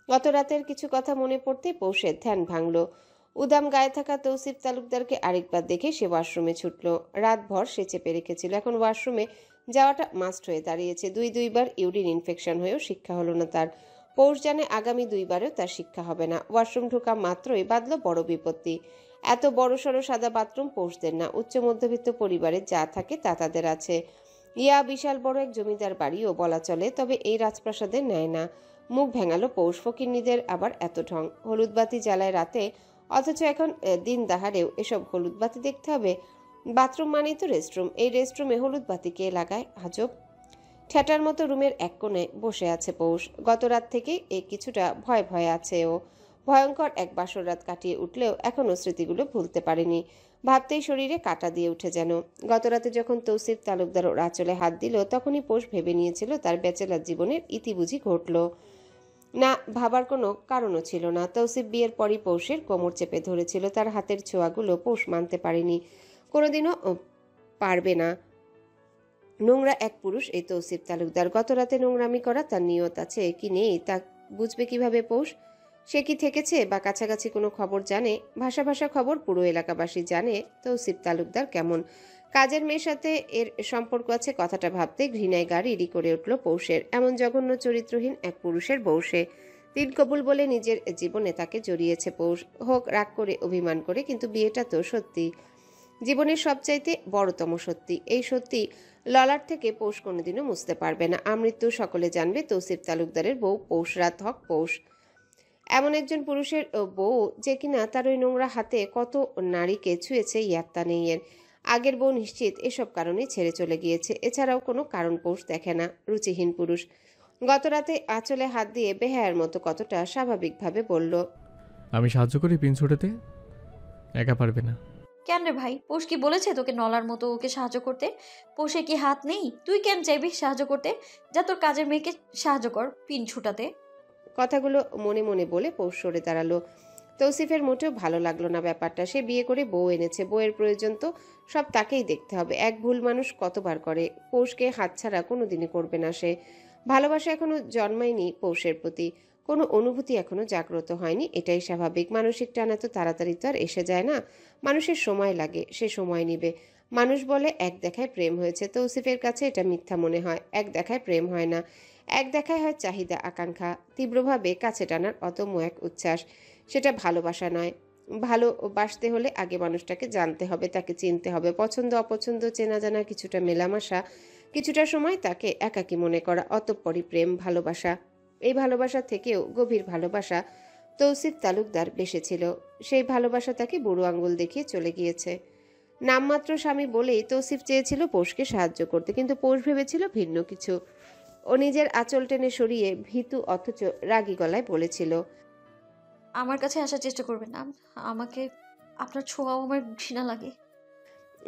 গত রাতের কিছু কথা মনে পড়তে পৌষের ধ্যান ভাঙল। উদাম গায়ে থাকা তৌসিফ তালুকদারকে আরেকবার দেখে সে ওয়াশরুমে ছুটল। রাতভর সে চেপে রেখেছিল, এখন ওয়াশরুমে যাওয়াটা মাস্ট হয়ে দাঁড়িয়েছে। দুইবার ইউরিন ইনফেকশন হয়েও শিক্ষা হলো না তার। পৌষ জানে আগামী দুইবারেও তার শিক্ষা হবে না। ওয়াশরুম ঢোকা মাত্রই বাঁধল বড় বিপত্তি। এত বড়সড় সাদা বাথরুম পৌষদের না, উচ্চ মধ্যবিত্ত পরিবারে যা থাকে তা তাদের আছে। ইয়া বিশাল বড় এক জমিদার বাড়িও বলা চলে, তবে এই রাজপ্রাসাদের নেয় না। মুখ ভেঙালো পৌষ। ফকিন্নিদের আবার এত ঢং, হলুদ বাতি জ্বালায় রাতে, অথচ এখন দিন দাহারেও এসব হলুদ বাতি দেখতে হবে। বাথরুম মানেই তো রেস্টরুম, এই রেস্টরুমে হলুদ বাতি কে লাগায়? আজব। ঠেটার মতো রুমের এক কোণে বসে আছে পৌষ। গত রাত থেকে কিছুটা ভয় ভয়ে আছে ও। ভয়ঙ্কর এক বাসর রাত কাটিয়ে উঠলেও এখনও স্মৃতিগুলো ভুলতে পারেনি। ভাবতেই শরীরে কাঁটা দিয়ে উঠে যেন। গতরাতে যখন তৌসিফ তালুকদার ওর আঁচলে হাত দিল, তখনই পৌষ ভেবে নিয়েছিল তার ব্যাচেলার জীবনের ইতিবুঝি ঘটল। না ভাবার কোনো কারণও ছিল না। তৌসিফ বিয়ের পরই পৌষের কোমর চেপে ধরেছিল। তার হাতের ছোঁয়াগুলো পৌষ মানতে পারেনি, কোনোদিনও পারবে না। নোংরা এক পুরুষ এই তৌসিফ তালুকদার। গত রাতে নোংরামি করা তার নিয়ত আছে কি নেই তা বুঝবে কিভাবে পৌষ? সে কি থেকেছে বা কাছাকাছি কোনো খবর জানে? ভাষা ভাষা খবর পুরো এলাকাবাসী জানে তৌসিফ তালুকদার কেমন। কাজের মেয়ের সাথে এর সম্পর্ক আছে কথাটা ভাবতে ঘৃণায় গা রিরি করে উঠল পৌষের। এমন জঘন্য চরিত্রহীন এক পুরুষের বউসে তিন কবুল বলে নিজের জীবনে তাকে জড়িয়েছে পৌষ। হোক রাগ করে অভিমান করে, কিন্তু বিয়েটা তো সত্যি, জীবনের সবচাইতে বড়তম সত্যি। এই সত্যি ললাট থেকে পৌষ কোনোদিনও মুছতে পারবে না। আমৃত্যু সকলে জানবে তৌসিফ তালুকদারের বউ পৌষ, রাত হক পৌষ। এমন একজন পুরুষের বউ যে কিনা তার ওই নোংরা হাতে কত নারীকে ছুঁয়েছে ইয়াত্তা নেই এর। আগের বউ নিশ্চিত এসব কারণেই ছেড়ে চলে গিয়েছে, এছাড়াও কোনো কারণ পৌষ দেখে না। রুচিহীন পুরুষ গত রাতে আঁচলে হাত দিয়ে বেহায়ার মতো কতটা স্বাভাবিকভাবে বলল, আমি সাহায্য করি পিন ছুটাতে, একা পারবে না। কেন রে ভাই, পোষ কি বলেছে তোকে নলার মতো ওকে সাহায্য করতে? পোষে কি হাত নেই? তুই কেন চাইবি সাহায্য করতে? যা তোর কাজের মেয়েকে সাহায্য কর পিন ছুটাতে। কথাগুলো মনে মনে বলে পৌষ সরে দাঁড়ালো। তৌসিফের মোটেও ভালো লাগলো না ব্যাপারটা। সে বিয়ে করে বউ এনেছে, বউয়ের প্রয়োজন তো সব তাকেই দেখতে হবে। এক ভুল মানুষ কতবার করে। পৌষকে হাতছাড়া কোনোদিনই করবে না সে। ভালোবাসা এখনো জন্মায়নি পৌষের প্রতি, কোনো অনুভূতি এখনো জাগ্রত হয়নি, এটাই স্বাভাবিক। মানসিক টান এত তাড়াতাড়ি তো আর এসে যায় না, মানুষের সময় লাগে, সে সময় নিবে। মানুষ বলে এক দেখায় প্রেম হয়েছে, তৌসিফের কাছে এটা মিথ্যা মনে হয়। এক দেখায় প্রেম হয় না, এক দেখায় হয় চাহিদা, আকাঙ্ক্ষা, তীব্রভাবে কাছে টানার অদম্য এক উচ্ছ্বাস। সেটা ভালোবাসা নয়। ভালোবাসতে হলে আগে মানুষটাকে জানতে হবে, তাকে চিনতে হবে। পছন্দ অপছন্দ, চেনা জানা, কিছুটা মেলামেশা, কিছুটা সময় তাকে একাকী মনে করা, অতঃপরই প্রেম, ভালোবাসা। এই ভালোবাসা থেকেও গভীর ভালোবাসা তৌসিফ তালুকদার বেসেছিল। সেই ভালোবাসা তাকে বুড়ো আঙ্গুল দেখিয়ে চলে গিয়েছে। নামমাত্র স্বামী বলেই তৌসিফ চেয়েছিল পৌষকে সাহায্য করতে, কিন্তু পৌষ ভেবেছিল ভিন্ন কিছু। ও নিজের আঁচল টেনে সরিয়ে ভীতু অথচ রাগী গলায় বলেছিল, আমার কাছে আসার চেষ্টা করবেন না, আমাকে আপনার ছোঁয়াও আমার ঘৃণা লাগে।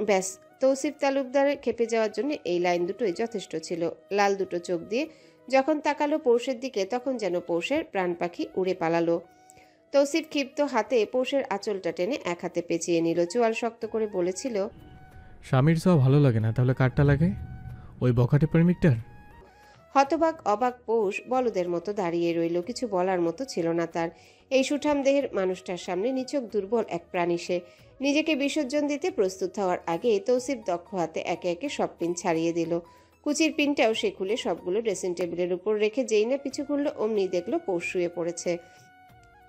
ব্যাস, তৌসিফ তালুকদারের খেপে যাওয়ার জন্য এই লাইন দুটোই যথেষ্ট ছিল। লাল দুটো চোখ দিয়ে যখন তাকালো পৌষের দিকে, তখন যেন পৌষের প্রাণ পাখি উড়ে পালালো। তৌসিফ ক্ষিপ্ত হাতে পৌষের আঁচলটা টেনে এক হাতে পেঁচিয়ে নিল, চোয়াল শক্ত করে বলেছিল, স্বামীর চাও ভালো লাগে না, তাহলে কারটা লাগে? ওই বখাটে প্রেমিকটার? হতবাক অবাক পৌষ বলদের মতো দাঁড়িয়ে রইল। কিছু বলার মতো ছিল না তার। এই সুঠাম দেহের মানুষটার সামনে নিছক দুর্বল এক প্রাণী সে। নিজেকে বিসর্জন দিতে প্রস্তুত হওয়ার আগে তৌসিফ দক্ষ হাতে একে একে সব পিন ছাড়িয়ে দিল। কুচির পিনটাও সে খুলে সবগুলো ড্রেসিং টেবিলের উপর রেখে যেই না পিছু খুলল, অমনি দেখলো পৌষ শুয়ে পড়েছে।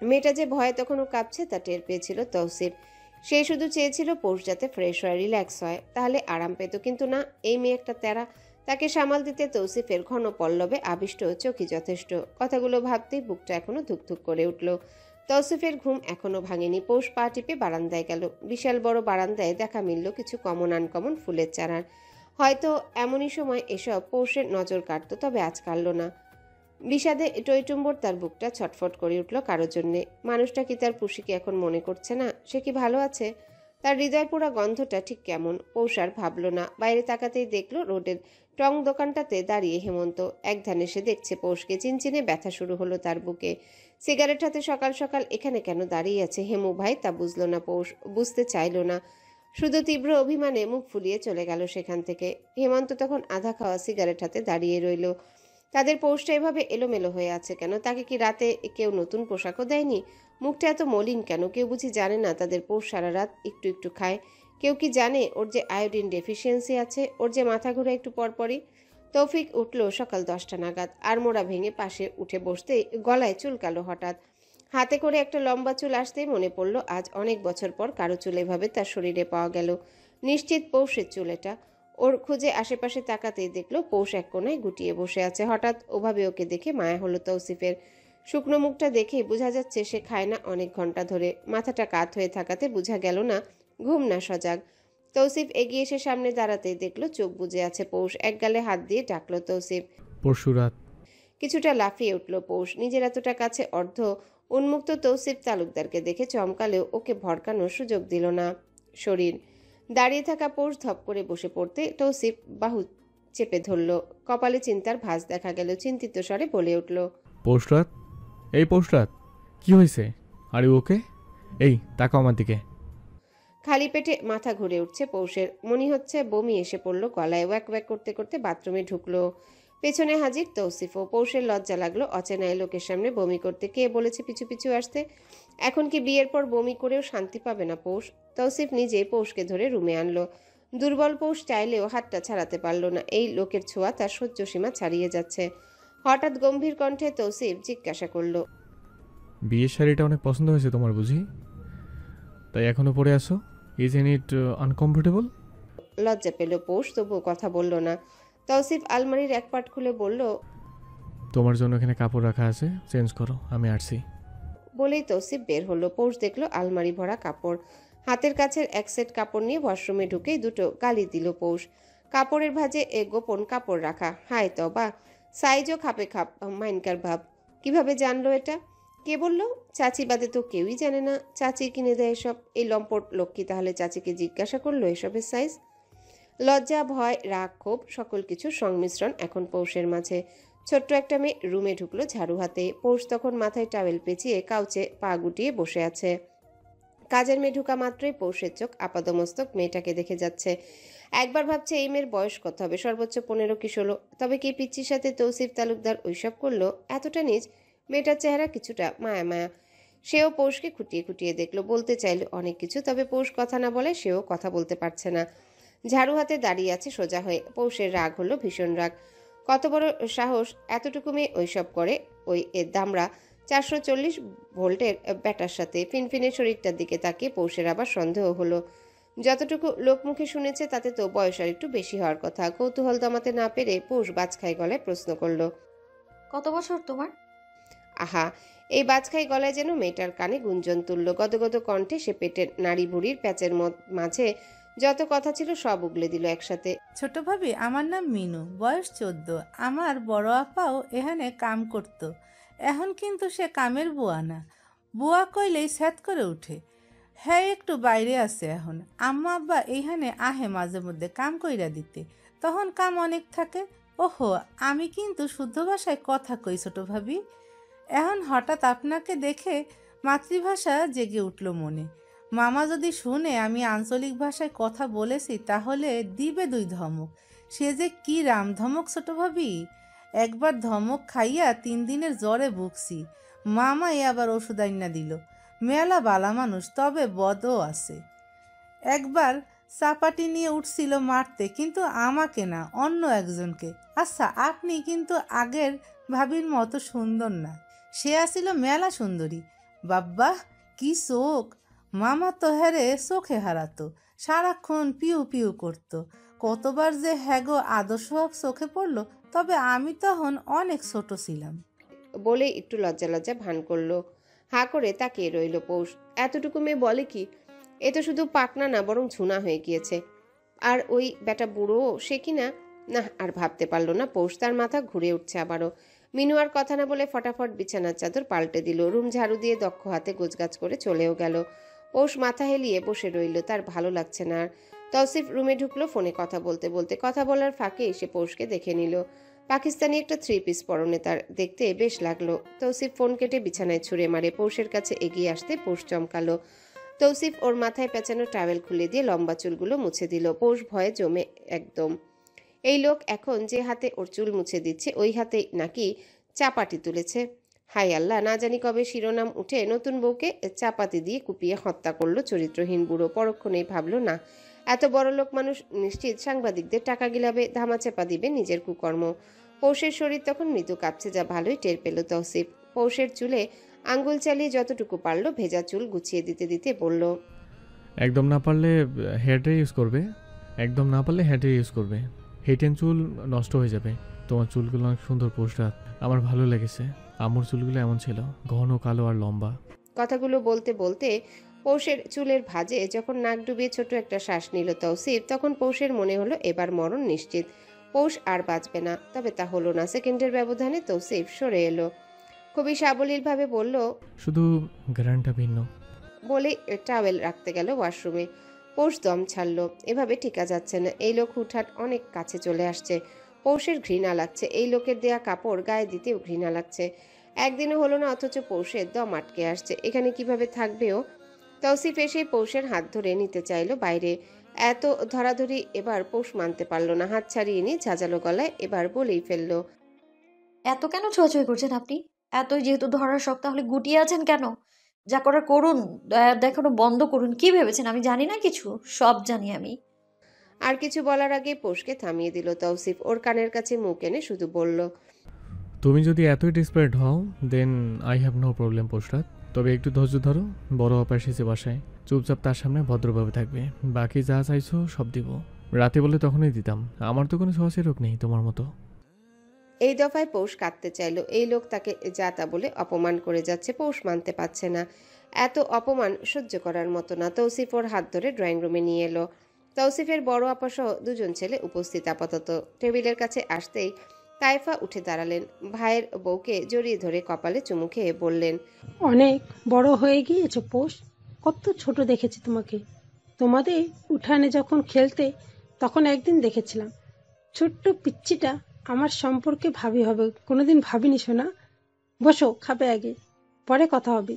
মেয়েটা যে ভয়ে তখনও কাঁপছে তা টের পেয়েছিল তৌসিফ। সে শুধু চেয়েছিল পৌষ যাতে ফ্রেশ হয়, রিল্যাক্স হয়, তাহলে আরাম পেত। কিন্তু না, এই মেয়ে একটা তেরা। তাকে সামাল দিতে তৌসিফের ঘন পল্লবে আবিষ্ট চোখই যথেষ্ট। কথাগুলো ভাবতেই বুকটা এখনো ধুকধুক করে উঠল। তৌসিফের ঘুম এখনো ভাঙেনি। পৌষ পা টিপে বারান্দায় গেল। বিশাল বড় বারান্দায় দেখা মিলল কিছু কমন আনকমন ফুলের চারার। হয়তো এমনই সময় এসব পৌষের নজর কাটত, তবে আজ কাটল না। বিষাদে টইটুম্বর তার বুকটা ছটফট করে উঠল কারোর জন্যে। মানুষটা কি তার পুষিকে এখন মনে করছে না? সে কি ভালো আছে? তার হৃদয় পোড়া গন্ধটা ঠিক কেমন? পৌষ আর ভাবল না। বাইরে তাকাতেই দেখলো রোডের টং দোকানটাতে দাঁড়িয়ে হেমন্ত। এক ধ্যানে সে দেখছে পৌষকে। চিনচিনে ব্যথা শুরু হলো তার বুকে। সিগারেট হাতে সকাল সকাল এখানে কেন দাঁড়িয়ে আছে হেমু ভাই, তা বুঝলো না পৌষ, বুঝতে চাইল না। শুধু তীব্র অভিমানে মুখ ফুলিয়ে চলে গেল সেখান থেকে। হেমন্ত তখন আধা খাওয়া সিগারেট হাতে দাঁড়িয়ে রইল। তাদের পৌষটা এভাবে এলোমেলো হয়ে আছে কেন? তাকে কি রাতে কেউ নতুন পোশাকও দেয়নি? মুখটা এত মলিন কেন? কেউ বুঝি জানে না তাদের পৌষ সারা রাত একটু একটু খায়? কেউ কি জানে ওর যে আয়োডিন ডেফিসিয়েন্সি আছে, ওর যে মাথা ঘোরা একটু পরপরই? তৌফিক উঠল সকাল 10টা নাগাদ। আড়মোড়া ভেঙে পাশে উঠে বসতেই গলায় চুলকালো হঠাৎ। হাতে করে একটা লম্বা চুল আসতেই মনে পড়ল আজ অনেক বছর পর কারো চুল এভাবে তার শরীরে পাওয়া গেল। নিশ্চিত পৌষের চুল এটা। ওর খুঁজে আশেপাশে তাকাতেই দেখলো পৌষ এক কোণায় গুটিয়ে বসে আছে। হঠাৎ ওভাবে ওকে দেখে মায়া হলো তৌসিফের। শুকনো মুখটা দেখেই বোঝা যাচ্ছে সে খায় না অনেক ঘন্টা ধরে। মাথাটা কাত হয়ে থাকাতে বোঝা গেল না ঘুম না সজাগ। তৌসিফ এগিয়ে এসে সামনে দাঁড়াতেই দেখলো চোখ বুজে আছে পৌষ। এক গালে হাত দিয়ে ডাকলো তৌসিফ। পরশু রাত। কিছুটা লাফিয়ে উঠল পৌষ। নিজের এতটা কাছে অর্ধ উন্মুক্ত তৌসিফ তালুকদারকে দেখে চমকালেও ওকে ভড়কানোর সুযোগ দিল না শরীর। দাঁড়িয়ে থাকা পৌষ ধপ করে বসে পড়তে তৌসিফ বাহু চেপে ধরল। কপালে চিন্তার ভাঁজ দেখা গেল। চিন্তিত স্বরে বলে উঠল, পৌষ রাত? এই পৌষ রাত কি হয়েছে? আর ওকে? এই তাকাও আমার দিকে। খালি পেটে মাথা ঘুরে উঠছে পৌষের। মনে হচ্ছে বমি এসে পড়ল গলায়। ওয়াক ওয়াক করতে করতে বাথরুমে ঢুকলো। পেছনে হাজির তৌসিফও। পৌষের লজ্জা লাগলো অচেনায় লোকের সামনে বমি করতে। কে বলেছে পিছু পিছু আসতে? এখন কি বিয়ের পর বমি করেও শান্তি পাবে না পৌষ? তৌসিফ নিজে পৌষকে ধরে রুমে আনলো। দুর্বল পৌষ চাইলেও হাতটা ছাড়াতে পারল না। এই লোকের ছোঁয়া তার সহ্য সীমা ছাড়িয়ে যাচ্ছে। হঠাৎ গম্ভীর কণ্ঠে তৌসিফ জিজ্ঞাসা করলো, বিয়ের শাড়িটা অনেক পছন্দ হয়েছে তোমার বুঝি? তাই এখনো পরে আসো? Is in it uncomfortable? লজ্জা পেল পৌষ, তবুও কথা বলল না। তৌসিফ আলমারির এক পাট খুলে বলল, তোমার জন্য এখানে কাপড় রাখা আছে, চেঞ্জ করো, আমি আসছি। বলেই তৌসিফ বের হলো। পৌষ দেখলো আলমারি ভরা কাপড়। হাতের কাছের এক সেট কাপড় নিয়ে ওয়াশরুমে ঢুকেই দুটো গালি দিল পৌষ। কাপড়ের ভাঁজে গোপন কাপড় রাখা, হায় তবা, সাইজও খাপে খাপ, মাইনকার ভাব। কিভাবে জানলো এটা? কে বলল? চাচি বাদে তো কেউই জানে না। চাচি কিনে দেয় এসব। এই লম্পট লক্ষ্মী তাহলে চাচিকে জিজ্ঞাসা করলো এসবের সাইজ? লজ্জা, ভয়, রাগ, ক্ষোভ সকল কিছুর সংমিশ্রণ এখন পৌষের মাঝে। ছোট্ট একটা মেয়ে রুমে ঢুকলো ঝাড়ু হাতে। পৌষ তখন মাথায় টাওয়েল পেঁচিয়ে কাউচে পা গুটিয়ে বসে আছে। কাজের মেয়ে ঢুকা মাত্রই পৌষের চোখ আপাদমস্তক মেয়েটাকে দেখে যাচ্ছে। একবার ভাবছে এই মেয়ের বয়স কত হবে, সর্বোচ্চ 15 কি 16। তবে কি পিচ্চির সাথে তৌসিফ তালুকদার ওইসব করলো? এতটা নিজ। মেয়েটার চেহারা কিছুটা মায়া মায়া। সেও পৌষকে খুঁটিয়ে খুঁটিয়ে দেখলো, বলতে চাইল অনেক কিছু, তবে পৌষ কথা না বলে সেও কথা বলতে পারছে না। ঝাড়ু হাতে দাঁড়িয়ে আছে সোজা হয়ে। পৌষের রাগ হলো ভীষণ রাগ। কত বড় সাহস, এতটুকু মেয়ে ওইসব করে? ওই দামড়া 440 ভোল্টের ব্যাটার সাথে। ফিনফিনে শরীরটার দিকে তাকিয়ে পৌষের আবার সন্দেহ হলো। যতটুকু লোকমুখে শুনেছে তাতে তো বয়স আর একটু বেশি হওয়ার কথা। কৌতূহল দমাতে না পেরে পৌষ বাজখাই গলায় প্রশ্ন করলো, কত বছর তোমার? আহা, এই বাজখাই গলায় যেন মেয়েটার কানে গুঞ্জন তুলল। গদগদ কণ্ঠে সে পেটের নাড়ি বুড়ির প্যাচের মাঝে যত কথা ছিল সব উগলে দিল একসাথে। ছোট ভাবি, আমার নাম মিনু, বয়স 14। আমার বড় আপাও এখানে কাম করত। এখন কিন্তু সে কামের বুয়া না। বুয়া কইলেই স্যাত করে উঠে। হ্যাঁ, একটু বাইরে আছে এখন। আম্মা আব্বা এইখানে আহে মাঝে মধ্যে কাম কইরা দিতে, তখন কাম অনেক থাকে। ওহো, আমি কিন্তু শুদ্ধ ভাষায় কথা কই ছোট ভাবি। এখন হঠাৎ আপনাকে দেখে মাতৃভাষা জেগে উঠল মনে। মামা যদি শুনে আমি আঞ্চলিক ভাষায় কথা বলেছি তাহলে দিবে 2 ধমক। সে যে কি রাম ধমক ছোট ভাবি। একবার ধমক খাইয়া 3 দিনের জ্বরে ভুগছি। মামাই আবার ওষুধ আইনা দিল। মেলা বালা মানুষ, তবে বদও আছে। একবার চাপাটি নিয়ে উঠছিল মারতে, কিন্তু আমাকে না, অন্য একজনকে। আচ্ছা, আপনি কিন্তু আগের ভাবির মতো সুন্দর না। সে আসিল মেলা সুন্দরী। বাব্বা কি চোখ! মামা তো হেরে চোখে হারাতো, সারাক্ষণ পিউ পিউ করত। কতবার যে হ্যাগো আদর্শ হক চোখে পড়লো, তবে আমি তখন অনেক ছোট ছিলাম। বলে একটু লজ্জা লজ্জা ভান করলো। হা করে তাকিয়ে রইল পৌষ। এতটুকু মেয়ে বলে কি? এ তো শুধু পাকনা না, বরং ঝুনা হয়ে গিয়েছে। আর ওই বেটা বুড়ো, সে কি না? না, আর ভাবতে পারলো না পৌষ। তার মাথা ঘুরে উঠছে আবারও। মিনু আর কথা না বলে ফটাফট বিছানার চাদর পাল্টে দিল। রুম ঝাড়ু দিয়ে দক্ষ হাতে গোছগাছ করে চলেও গেল। পৌষ মাথা হেলিয়ে বসে রইল, তার ভালো লাগছে না আর। তৌসিফ রুমে ঢুকলো ফোনে কথা বলতে বলতে। কথা বলার ফাঁকে এসে পৌষকে দেখে নিল। পাকিস্তানি একটা 3 পিস পরনে, তার দেখতে বেশ লাগলো। তৌসিফ ফোন কেটে বিছানায় ছুঁড়ে মারে। পৌষের কাছে এগিয়ে আসতে পৌষ চমকালো। তৌসিফ ওর মাথায় পেঁচানো টাওয়েল খুলে দিয়ে লম্বা চুলগুলো মুছে দিল। পৌষ ভয়ে জমে একদম। এই লোক এখন যে হাতে ওর চুল মুছে দিচ্ছে, ওই হাতেই নাকি চাপাটি তুলেছে। হাই আল্লাহ, না জানি কবে শিরোনাম উঠে নতুন বউকে চাপাতি দিয়ে কুপিয়ে হত্যা করলো চরিত্রহীন বুড়ো। পরক্ষণেই ভাবলো, না, এত বড় লোক মানুষ নিশ্চিত সাংবাদিকদের টাকা গিলাবে, ধামাচাপা দিবে নিজের কুকর্ম। পৌষের শরীর তখন মৃদু কাঁপছে, যা ভালোই টের পেল তৌসিফ। পৌষের চুলে আঙ্গুল চালিয়ে যতটুকু পারলো ভেজা চুল গুছিয়ে দিতে দিতে বলল, একদম না পারলে হেয়ার ড্রাই ইউজ করবে, একদম না পারলে হেয়ার ড্রাই ইউজ করবে। হেটেন চুল নষ্ট হয়ে যাবে। তোমার চুলগুলো অনেক সুন্দর পোশাক, আমার ভালো লেগেছে। আমার চুলগুলো এমন ছিল, ঘন কালো আর লম্বা। কথাগুলো বলতে বলতে পৌষের চুলের ভাঁজে যখন নাক ডুবিয়ে ছোট একটা শ্বাস নিল তৌসিফ, তখন পৌষের মনে হলো এবার মরণ নিশ্চিত। পৌষ আর বাঁচবে না। তবে তা হলো না। সেকেন্ডের ব্যবধানে তৌসিফ সরে এলো। খুবই সাবলীলভাবে বলল, শুধু গ্রানটা ভিন্ন। বলে টাওয়েল রাখতে গেল ওয়াশরুমে। পৌষ দম ছাড়লো। এভাবে টিকা যাচ্ছে না। এই লোক হুটহাট অনেক কাছে চলে আসছে। পৌষের ঘৃণা লাগছে। এই লোকের দেয়া কাপড় গায়ে দিতেও ঘৃণা লাগছে। একদিনও হলো না, অথচ পৌষের দম আটকে আসছে। এখানে কিভাবে থাকবেও? তৌসিফ এসে পৌষের হাত ধরে নিতে চাইলো বাইরে। এত ধরাধরি এবার পৌষ মানতে পারলো না। হাত ছাড়িয়ে নিয়ে ঝাঁঝালো গলায় এবার বলেই ফেললো, এত কেন ছোঁয়াছুঁয়ি করছেন আপনি? এতই যেহেতু ধরার শখ, তাহলে গুটিয়ে আছেন কেন? যা করার করুন, দয়া দেখানো বন্ধ করুন। কি ভেবেছেন আমি জানি না কিছু? সব জানি আমি। আর কিছু বলার আগে পৌষকে থামিয়ে দিল তৌসিফ। ওর কানের কাছে মুখ এনে শুধু বলল, তুমি যদি এতই ডিসপারেট হও, then I have no problem পোশরাত। তবে একটু ধৈর্য ধরো, বড় অপা এসেছে বাসায়। চুপচাপ তার সামনে ভদ্রভাবে থাকবে। বাকি যা চাইছো সব দিব। রাতে বলে তখনই দিতাম। আমার তো কোনো ছোঁয়াচে রোগ নেই তোমার মতো। এই দফায় পৌষ কাঁদতে চাইল। এই লোক তাকে যা তা বলে অপমান করে যাচ্ছে, পৌষ মানতে পারছে না। এত অপমান সহ্য করার মতো না। তৌসিফ ওর হাত ধরে ড্রয়িং রুমে নিয়ে এলো। তৌসিফের বড় আপা সহ দুজন ছেলে উপস্থিত আপাতত। টেবিলের কাছে আসতেই তাইফা উঠে দাঁড়ালেন। ভাইয়ের বউকে জড়িয়ে ধরে কপালে চুমু খেয়ে বললেন, অনেক বড় হয়ে গিয়েছো পৌষ। কত ছোট দেখেছি তোমাকে। তোমাদের উঠানে যখন খেলতে তখন একদিন দেখেছিলাম। ছোট্ট পিচ্চিটা আমার সম্পর্কে ভাবি হবে কোনোদিন ভাবিনি সোনা। বসো, খাবে আগে, পরে কথা হবে।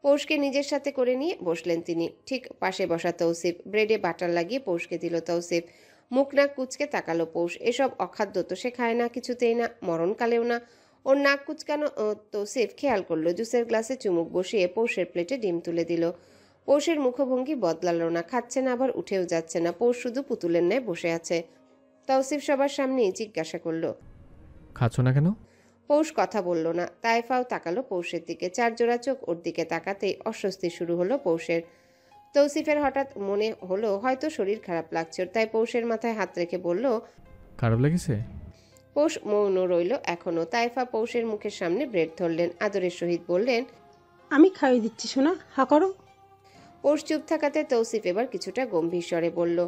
পৌষকে নিজের সাথে করে নিয়ে বসলেন তিনি। ঠিক পাশে বসা তৌসিফ ব্রেডে বাটার লাগিয়ে পৌষকে দিল তৌসিফ। মুখ নাক কুচকে তাকালো পৌষ। এসব অখাদ্য তো সে খায় না, কিছুতেই না, মরণকালেও না। ওর নাক কুচকানো তৌসিফ খেয়াল করলো। জুসের গ্লাসে চুমুক বসিয়ে পৌষের প্লেটে ডিম তুলে দিল। পৌষের মুখভঙ্গি বদলালো না, খাচ্ছে না আবার উঠেও যাচ্ছে না। পৌষ শুধু পুতুলের ন্যায় বসে আছে। তৌসিফ সবার সামনেই জিজ্ঞাসা করলো, খাচ্ছ না কেন? পৌষ কথা বলল না। তাইফাও তাকালো পৌষের দিকে। চার জোড়া চোখ ওর দিকে তাকাতেই অস্বস্তি শুরু হলো পৌষের। তৌসিফের হঠাৎ মনে হলো হয়তো শরীর খারাপ লাগছে ওর, তাই পৌষের মাথায় হাত রেখে বলল, খারাপ লেগেছে? পৌষ মৌন রইল এখনো। তাইফা পৌষের মুখের সামনে ব্রেড ধরলেন, আদরের সহিত বললেন, আমি খাইয়ে দিচ্ছি সোনা, হা করো। পৌষ চুপ থাকাতে তৌসিফ এবার কিছুটা গম্ভীর স্বরে বলল,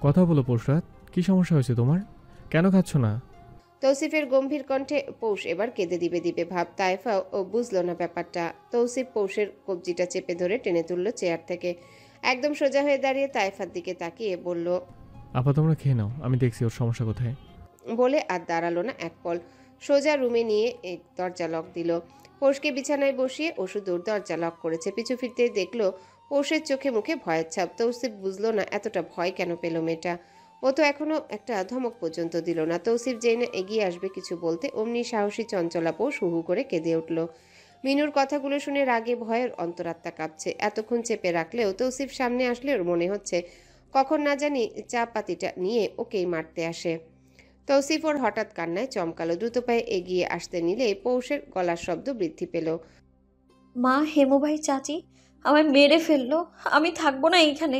কথা বলো পৌষরাত, কি সমস্যা হয়েছে তোমার? কেন খাচ্ছ না? তৌসিফের গম্ভীর কণ্ঠে পৌষ এবার কেঁদে দিবে দিবে ভাব। তাইফাও বুঝলো না ব্যাপারটা। তৌসিফ পৌষের কবজিটা চেপে ধরে টেনে তুলল চেয়ার থেকে। একদম সোজা হয়ে দাঁড়িয়ে তাইফার দিকে তাকিয়ে বলল, আপা তোমরা খেয়ে নাও, আমি দেখছি ওর সমস্যা কোথায়। বলে আর দাঁড়ালো না এক পল। সোজা রুমে নিয়ে দরজা লক দিল। পৌষকে বিছানায় বসিয়ে ওষুধ ওর দরজা লক করেছে। পিছু ফিরতে দেখলো পৌষের চোখে মুখে ভয়ের ছাপ। তৌসিফ বুঝলো না এতটা ভয় কেন পেল মেয়েটা। ও তো এখনো একটা ধমক পর্যন্ত দিল না। তৌসিফ যেই না এগিয়ে আসবে কিছু বলতে, অমনি সাহসী চঞ্চলা পৌষ হু হু করে কেঁদে উঠল। মিনুর কথাগুলো শুনে রাগে ভয়ের অন্তরাত্মা কাঁপছে। এতক্ষণ চেপে রাখলেও তৌসিফ সামনে আসলে ওর মনে হচ্ছে কখন না জানি চা পাতিটা নিয়ে ওকেই মারতে আসে। তৌসিফ ওর হঠাৎ কান্নায় চমকালো। দ্রুত পায়ে এগিয়ে আসতে নিলে পৌষের গলার শব্দ বৃদ্ধি পেল, মা, হেমু ভাই, চাচি আমায় মেরে ফেললো, আমি থাকবো না এইখানে।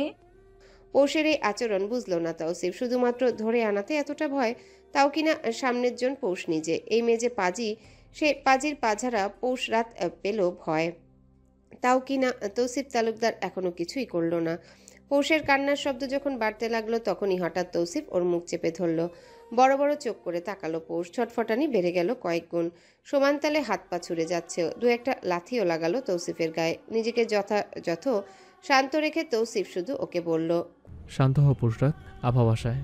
পৌষের এই আচরণ বুঝলো না তৌসিফ। শুধুমাত্র ধরে আনাতে এতটা ভয়, তাও কিনা সামনের জন পৌষ নিজে। এই মেয়ে যে পাজি, সে পাজির পাঝারা পৌষ রাত পেল ভয়। তাও কিনা তৌসিফ তালুকদার এখনো কিছুই করলো না। পৌষের কান্নার শব্দ যখন বাড়তে লাগলো তখনই হঠাৎ তৌসিফ ওর মুখ চেপে ধরল। বড় বড় চোখ করে তাকালো পৌষ। ছটফটানি বেড়ে গেল কয়েক গুণ। সমান তালে হাত পা ছুড়ে যাচ্ছে। দু একটা লাথিও লাগালো তৌসিফের গায়ে। নিজেকে যথাযথ শান্ত রেখে তৌসিফ শুধু ওকে বলল, শান্ত হও পৌষরাত, আপা বাসায়।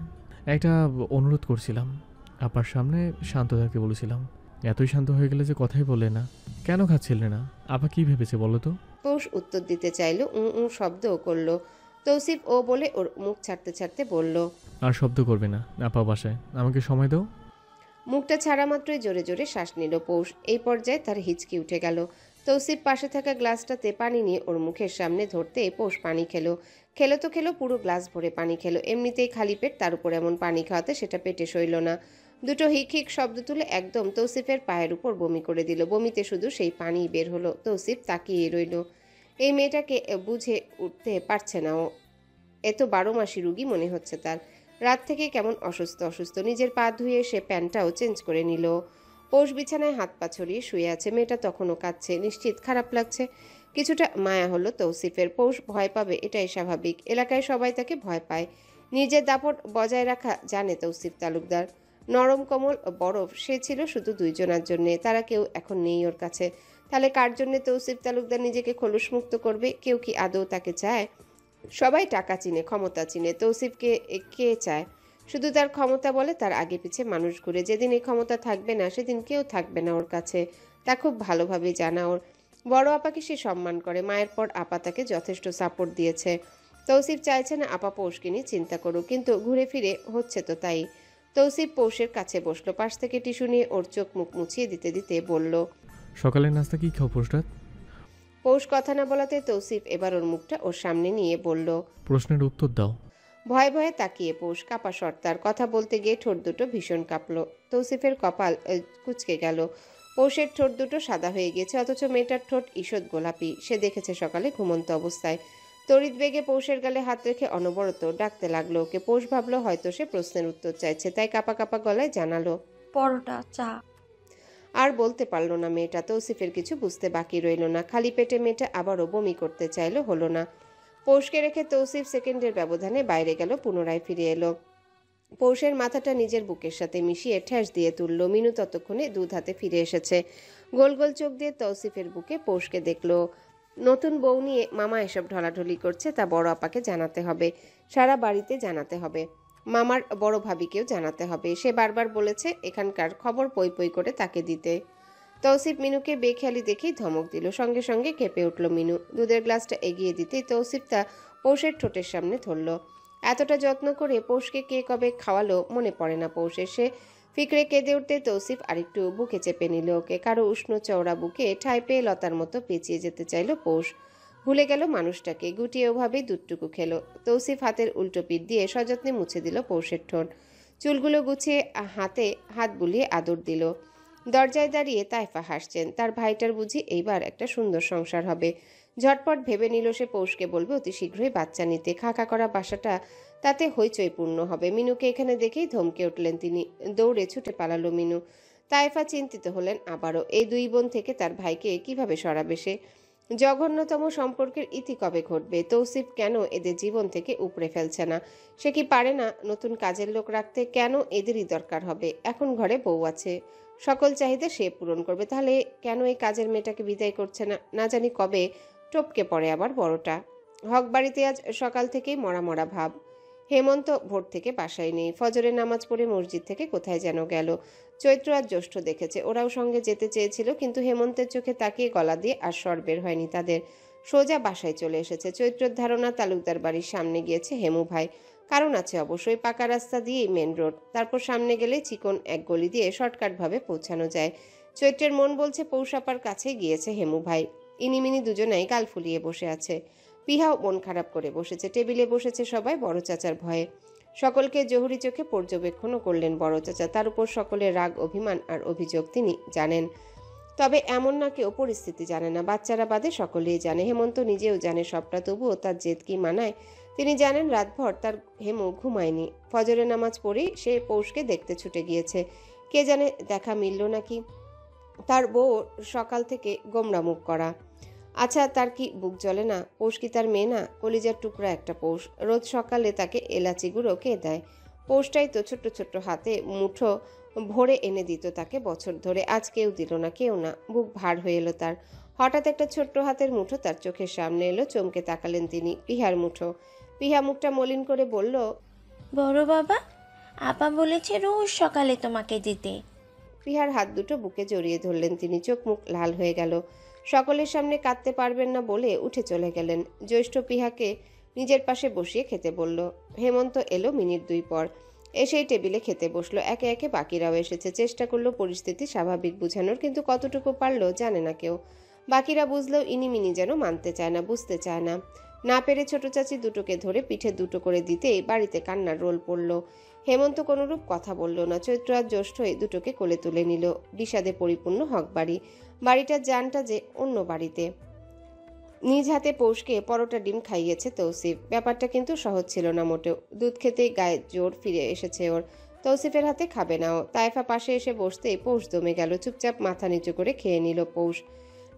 একটা অনুরোধ করছিলাম, আপার সামনে শান্ত থাকতে বলেছিলাম। এতই শান্ত হয়ে গেলে যে কথাই বলে না। কেন খাচ্ছিলে না? আপা কি ভেবেছে বলো তো? পৌষ উত্তর দিতে চাইল, শব্দও করলো। তৌসিফ ও বলে ওর মুখ ছাড়তে ছাড়তে বলল, আর শব্দ করবে না, আপা বাসায়, আমাকে সময় দাও। মুখটা ছাড়া মাত্রই জোরে জোরে শ্বাস নিল পৌষ। এই পর্যায়ে তার হিচকি উঠে গেল। তৌসিফ পাশে থাকা গ্লাসটাতে পানি নিয়ে ওর মুখের সামনে ধরতে পৌষ পানি খেলো। খেলো তো খেলো, পুরো গ্লাস ভরে পানি খেলো। এমনিতেই খালি পেট, তার উপর এমন পানি খাওয়াতে সেটা পেটে সইল না। দুটো হিক হিক শব্দ তুলে একদম তৌসিফের পায়ের উপর বমি করে দিল। বমিতে শুধু সেই পানি বের হলো। তৌসিফ তাকিয়ে রইল। এই মেয়েটাকে বুঝে উঠতে পারছে না ও। এত 12 মাসি রুগী মনে হচ্ছে তার। রাত থেকে কেমন অসুস্থ অসুস্থ। নিজের পা ধুয়ে সে প্যান্টটাও চেঞ্জ করে নিল। পৌষ বিছানায় হাত পা ছড়িয়ে শুয়ে আছে। মেয়েটা তখনও কাঁদছে। নিশ্চিত খারাপ লাগছে। কিছুটা মায়া হলো তৌসিফের। পৌষ ভয় পাবে এটাই স্বাভাবিক। এলাকায় সবাই তাকে ভয় পায়। নিজের দাপট বজায় রাখা জানে তৌসিফ তালুকদার। নরম কোমল বরফ সে ছিল শুধু দুইজনের জন্যে। তারা কেউ এখন নেই ওর কাছে। তাহলে কার জন্যে তৌসিফ তালুকদার নিজেকে খোলসমুক্ত করবে? কেউ কি আদৌ তাকে চায়? সবাই টাকা চিনে, ক্ষমতা চিনে। তৌসিফকে কে চায়? শুধু তার ক্ষমতা বলে তার আগে পিছে মানুষ ঘুরে। যেদিন এই ক্ষমতা থাকবে না সেদিন কেউ থাকবে না ওর কাছে। তা খুব ভালোভাবে জানা ওর। বড় আপাকে সে সম্মান করে। মায়ের পর আপা তাকে যথেষ্ট সাপোর্ট দিয়েছে। তৌসিফ চাইছে না আপা পৌষকে নিয়ে চিন্তা করুক, কিন্তু ঘুরে ফিরে হচ্ছে তো তাই। তৌসিফ পৌষের কাছে বসলো। পাশ থেকে টিস্যু নিয়ে ওর চোখ মুখ মুছিয়ে দিতে দিতে বলল, সকালের নাস্তা কি খাও পৌষরাত? পৌষ কথা না বলাতে তৌসিফ এবার ওর মুখটা ওর সামনে নিয়ে বলল, প্রশ্নের উত্তর দাও। ভয়ে ভয়ে তাকিয়ে পৌষ কাপা সর্তার। কথা বলতে গিয়ে ঠোঁট দুটো ভীষণ কাঁপলো। তৌসিফের কপাল কুঁচকে গেল। পৌষের ঠোঁট দুটো সাদা হয়ে গেছে, অথচ মেয়েটার ঠোঁট ঈষৎ গোলাপি। সে দেখেছে সকালে ঘুমন্ত অবস্থায়। তড়িৎ বেগে পৌষের গালে হাত রেখে অনবরত ডাকতে লাগলো ওকে। পৌষ ভাবলো হয়তো সে প্রশ্নের উত্তর চাইছে, তাই কাপা কাপা গলায় জানালো, পরোটা, চা। আর বলতে পারল না মেয়েটা। তৌসিফের কিছু বুঝতে বাকি রইল না। খালি পেটে মেয়েটা আবারও বমি করতে চাইলো, হলো না। পৌষকে রেখে তৌসিফ সেকেন্ডের ব্যবধানে বাইরে গেল, পুনরায় ফিরে এলো। পৌষের মাথাটা নিজের বুকের সাথে মিশিয়ে ঠেস দিয়ে তুলল। মিনু ততক্ষণে দুধ হাতে ফিরে এসেছে। গোল গোল চোখ দিয়ে তৌসিফের বুকে পৌষকে দেখলো। নতুন বউ নিয়ে মামা এসব ঢলাঢলি করছে, তা বড় আপাকে জানাতে হবে, সারা বাড়িতে জানাতে হবে, মামার বড় ভাবিকেও জানাতে হবে। সে বারবার বলেছে এখানকার খবর পই পই করে তাকে দিতে। তৌসিফ মিনুকে বেখেয়ালি দেখেই ধমক দিল। সঙ্গে সঙ্গে কেঁপে উঠল মিনু। দুধের গ্লাসটা এগিয়ে দিতেই তৌসিফ তা পৌষের ঠোঁটের সামনে ধরল। এতটা যত্ন করে পৌষকে কে কবে খাওয়ালো মনে পড়ে না পৌষের। সে ফিকরে কেঁদে উঠতে তৌসিফ আরেকটু বুকে চেপে নিল ওকে। কারো উষ্ণ চওড়া বুকে ঠাঁই পেয়ে লতার মতো পেঁচিয়ে যেতে চাইল পৌষ। ভুলে গেল মানুষটাকে, গুটিয়ে ওভাবেই দুধটুকু খেলো। তৌসিফ হাতের উল্টো পিঠ দিয়ে সযত্নে মুছে দিল পৌষের ঠোঁট। চুলগুলো গুছিয়ে হাতে হাত বুলিয়ে আদর দিল। দরজায় দাঁড়িয়ে তাইফা হাসছেন। তার ভাইটার বুঝি এইবার একটা সুন্দর সংসার হবে। ঝটপট ভেবে নিল সে পৌষকে বলবে অতি শীঘ্রই বাচ্চা নিতে। খাকা করা বাসাটা তাতে হইচই পূর্ণ হবে। মিনুকে এখানে দেখেই ধমকে উঠলেন তিনি। দৌড়ে ছুটে পালালো মিনু। তাইফা চিন্তিত হলেন আবারও। এই দুই বোন থেকে তার ভাইকে কিভাবে সরাবে সে? জঘন্যতম সম্পর্কের ইতি কবে ঘটবে? তৌসিফ কেন এদের জীবন থেকে উপড়ে ফেলছে না? সে কি পারে না নতুন কাজের লোক রাখতে? কেন এদেরই দরকার হবে? এখন ঘরে বউ আছে, সকল চাহিদা সে পূরণ করবে। তাহলে কেন এই কাজের মেয়েটাকে বিদায় করছে না? না জানি কবে টপকে পড়ে আবার বড়টা। হক বাড়িতে আজ সকাল থেকেই মরা মরা ভাব। হেমন্ত ভোর থেকে বাসায় নেই। ফজরের নামাজ পড়ে মসজিদ থেকে কোথায় যেন গেল। চৈত্র আর জ্যৈষ্ঠ দেখেছে, ওরাও সঙ্গে যেতে চেয়েছিল, কিন্তু হেমন্তের চোখে তাকিয়ে গলা দিয়ে আর স্বর বের হয়নি তাদের। সোজা বাসায় চলে এসেছে। চৈত্রের ধারণা তালুকদার বাড়ির সামনে গিয়েছে হেমু ভাই। কারণ আছে অবশ্যই, পাকা রাস্তা দিয়েই মেন রোড, তারপর সামনে গেলে চিকন এক গলি দিয়ে শর্টকাটভাবে পৌঁছানো যায়। চৈত্রের মন বলছে পৌষাপার কাছে গিয়েছে হেমু ভাই। ইনিমিনি দুজনাই গাল ফুলিয়ে বসে আছে। পিহাও মন খারাপ করে বসেছে। টেবিলে বসেছে সবাই বড় চাচার ভয়ে। সকলকে জহুরি চোখে পর্যবেক্ষণও করলেন বড় চাচা। তার উপর সকলের রাগ, অভিমান আর অভিযোগ তিনি জানেন। তবে এমন না কেউ পরিস্থিতি জানে না। বাচ্চারা বাদে সকলেই জানে। হেমন্ত নিজেও জানে সবটা, তবুও তার জেদ কি মানায়? তিনি জানেন রাতভর তার হেমু ঘুমায়নি। ফজরের নামাজ পড়েই সে পৌষকে দেখতে ছুটে গিয়েছে। কে জানে দেখা মিলল নাকি। তার বউ সকাল থেকে গোমরা মুখ করা। আচ্ছা, তার কি বুক জ্বলে না? পৌষ কি তার মেয়ে না? কলিজার টুকরা একটা পৌষ। রোজ সকালে তাকে এলাচি গুঁড়ো কে দেয়? পৌষটাই তো ছোট্ট ছোট্ট হাতে মুঠো ভরে এনে দিত তাকে বছর ধরে। আজ কেউ দিল না, কেউ না। বুক ভার হয়ে এলো তার। হঠাৎ একটা ছোট্ট হাতের মুঠো তার চোখের সামনে এলো। চমকে তাকালেন তিনি। পিহার মুঠো। পিহা মুখটা মলিন করে বলল, বড় বাবা, আপা বলেছে রোজ সকালে তোমাকে দিতে। পিহার হাত দুটো বুকে জড়িয়ে ধরলেন তিনি। চোখ মুখ লাল হয়ে গেল। সকলের সামনে কাঁদতে পারবেন না বলে উঠে চলে গেলেন। জ্যৈষ্ঠ পিহাকে নিজের পাশে বসিয়ে খেতে বলল। হেমন্ত এলো মিনিট দুই পর। এসেই টেবিলে খেতে বসলো। একে একে বাকিরাও এসেছে। চেষ্টা করলো পরিস্থিতি স্বাভাবিক বুঝানোর, কিন্তু কতটুকু পারলো জানে না কেউ। বাকিরা বুঝলেও ইনিমিনি যেন মানতে চায় না, বুঝতে চায় না। না পেরে ছোট চাচি দুটোকে ধরে পিঠে দুটো করে দিতেই বাড়িতে কান্নার রোল পড়ল। হেমন্ত কোনরূপ কথা বলল না। চৈত্র আর জ্যৈষ্ঠ দুটোকে কোলে তুলে নিল। বিষাদে পরিপূর্ণ হক বাড়ি। বাড়িটার জানটা যে অন্য বাড়িতে। নিজ হাতে পৌষকে পরোটা ডিম খাইয়েছে তৌসিফ। ব্যাপারটা কিন্তু সহজ ছিল না মোটেও। দুধ খেতেই গায়ে জোর ফিরে এসেছে ওর। তৌসিফের হাতে খাবে না ও। তাইফা পাশে এসে বসতেই পৌষ দমে গেল। চুপচাপ মাথা নিচু করে খেয়ে নিল পৌষ।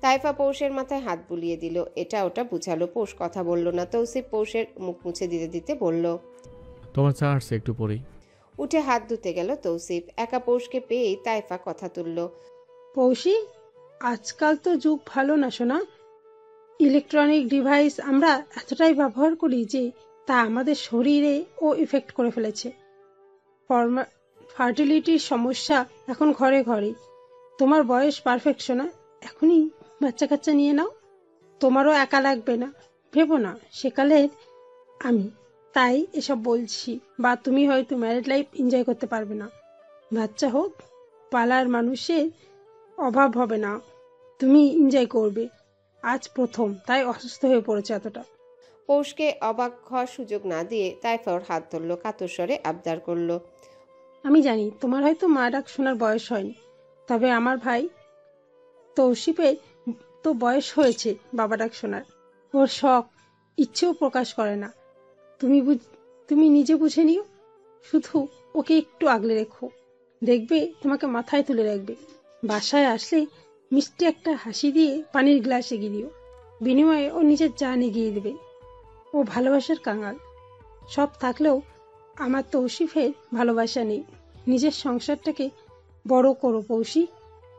তাইফা পৌষের মাথায় হাত বুলিয়ে দিল। এটা ওটা বুঝালো। পৌষ কথা বলল না। তৌসিফ পৌষের মুখ মুছে দিতে দিতে বলল, তোমার চা আসছে, একটু পরেই। উঠে হাত ধুতে গেল তৌসিফ। একা পৌষকে পেয়েই তাইফা কথা তুলল, পৌষি, আজকাল তো যুগ ভালো না সোনা। ইলেকট্রনিক ডিভাইস আমরা এতটাই ব্যবহার করি যে তা আমাদের শরীরে ও ইফেক্ট করে ফেলেছে। ফার্টিলিটির সমস্যা এখন ঘরে ঘরে। তোমার বয়স পারফেক্ট সোনা, এখনই বাচ্চা কাচ্চা নিয়ে নাও। তোমারও একা লাগবে না। ভেবো না সেকালের আমি, তাই এসব বলছি। বা তুমি হয়তো ম্যারিড লাইফ এনজয় করতে পারবে না। বাচ্চা হোক, পালার মানুষের অভাব হবে না, তুমি এনজয় করবে। আজ প্রথম, তাই অসুস্থ হয়ে পড়েছে এতটা। পৌষকে অবাক হওয়ার সুযোগ না দিয়ে তাইফা ওর হাত ধরল, কাতর স্বরে আবদার করল, আমি জানি তোমার হয়তো মা ডাক শোনার বয়স হয়নি, তবে আমার ভাই তৌসিফের তো বয়স হয়েছে বাবা ডাক শোনার। ওর শখ ইচ্ছেও প্রকাশ করে না। তুমি নিজে বুঝে নিও, শুধু ওকে একটু আগলে রেখো, দেখবে তোমাকে মাথায় তুলে রাখবে। বাসায় আসলে মিষ্টি একটা হাসি দিয়ে পানির গ্লাস এগিয়ে দিও, বিনিময়ে ও নিজের জান এগিয়ে দেবে। ও ভালোবাসার কাঙাল। সব থাকলেও আমার তৌসিফের ভালোবাসা নেই। নিজের সংসারটাকে বড় করো পৌষি,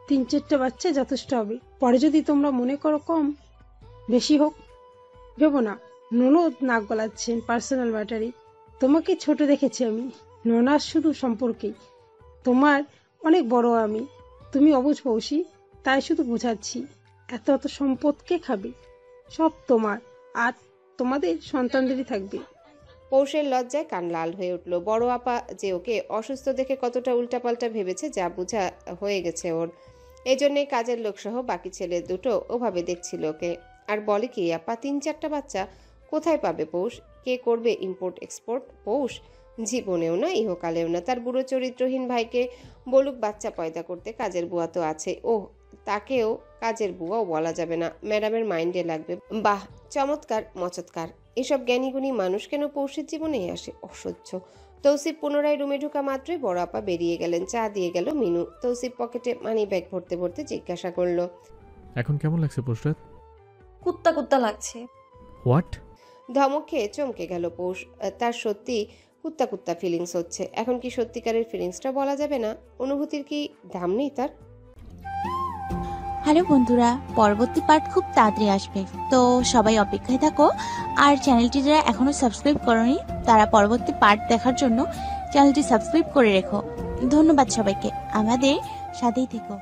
3-4টা বাচ্চা যথেষ্ট হবে। পরে যদি তোমরা মনে করো কম বেশি হোক, ভেবো না। ননদ নাক গলাচ্ছেন পার্সোনাল ম্যাটারে। তোমাকে ছোট দেখেছি আমি, ননার শুধু সম্পর্কেই। তোমার অনেক বড় আমি, তুমি অবুঝ পৌষি, তাই শুধু বোঝাচ্ছি। এত এত সম্পদ কে খাবে? সব তোমার আর তোমাদের সন্তানদেরই থাকবে। পৌষের লজ্জায় কান লাল হয়ে উঠল। বড় আপা যে ওকে অসুস্থ দেখে কতটা উল্টাপাল্টা ভেবেছে যা বোঝা হয়ে গেছে ওর। এই জন্যই কাজের লোকসহ বাকি ছেলে দুটো ওভাবে দেখছিল ওকে। আর বলে কি আপা, 3-4টা বাচ্চা কোথায় পাবে পৌষ? কে করবে ইম্পোর্ট এক্সপোর্ট? পৌষ জীবনেও না, ইহকালেও না। তার বুড়ো চরিত্রহীন ভাইকে বলুক বাচ্চা পয়দা করতে, কাজের বুয়া তো আছে। ওহ, তাকেও কাজের বুয়াও বলা যাবে না, ম্যাডামের মাইন্ডে লাগবে। বাহ, চমৎকার মচৎকার। এসব জ্ঞানীগুণী মানুষ কেন পৌষের জীবনেই আসে? অসহ্য। তৌসিফ পুনরায় রুমে ঢোকা মাত্রই বড় আপা বেরিয়ে গেলেন। চা দিয়ে গেল মিনু। তৌসিফ পকেটে মানি ব্যাগ ভরতে ভরতে জিজ্ঞাসা করলো, এখন কেমন লাগছে পোস্টার? কুত্তা কুত্তা লাগছে। হোয়াট? ধমক খেয়ে চমকে গেল পৌষ। তার সত্যি কুত্তা কুত্তা ফিলিংস হচ্ছে। এখন কি সত্যিকারের ফিলিংসটা বলা যাবে না? অনুভূতির কি দাম নেই তার? হ্যালো বন্ধুরা, পরবর্তী পার্ট খুব তাড়াতাড়ি আসবে, তো সবাই অপেক্ষায় থাকো। আর চ্যানেলটি যারা এখনো সাবস্ক্রাইব করোনি তারা পরবর্তী পার্ট দেখার জন্য চ্যানেলটি সাবস্ক্রাইব করে রেখো। ধন্যবাদ সবাইকে, আমাদের সাথেই থেকো।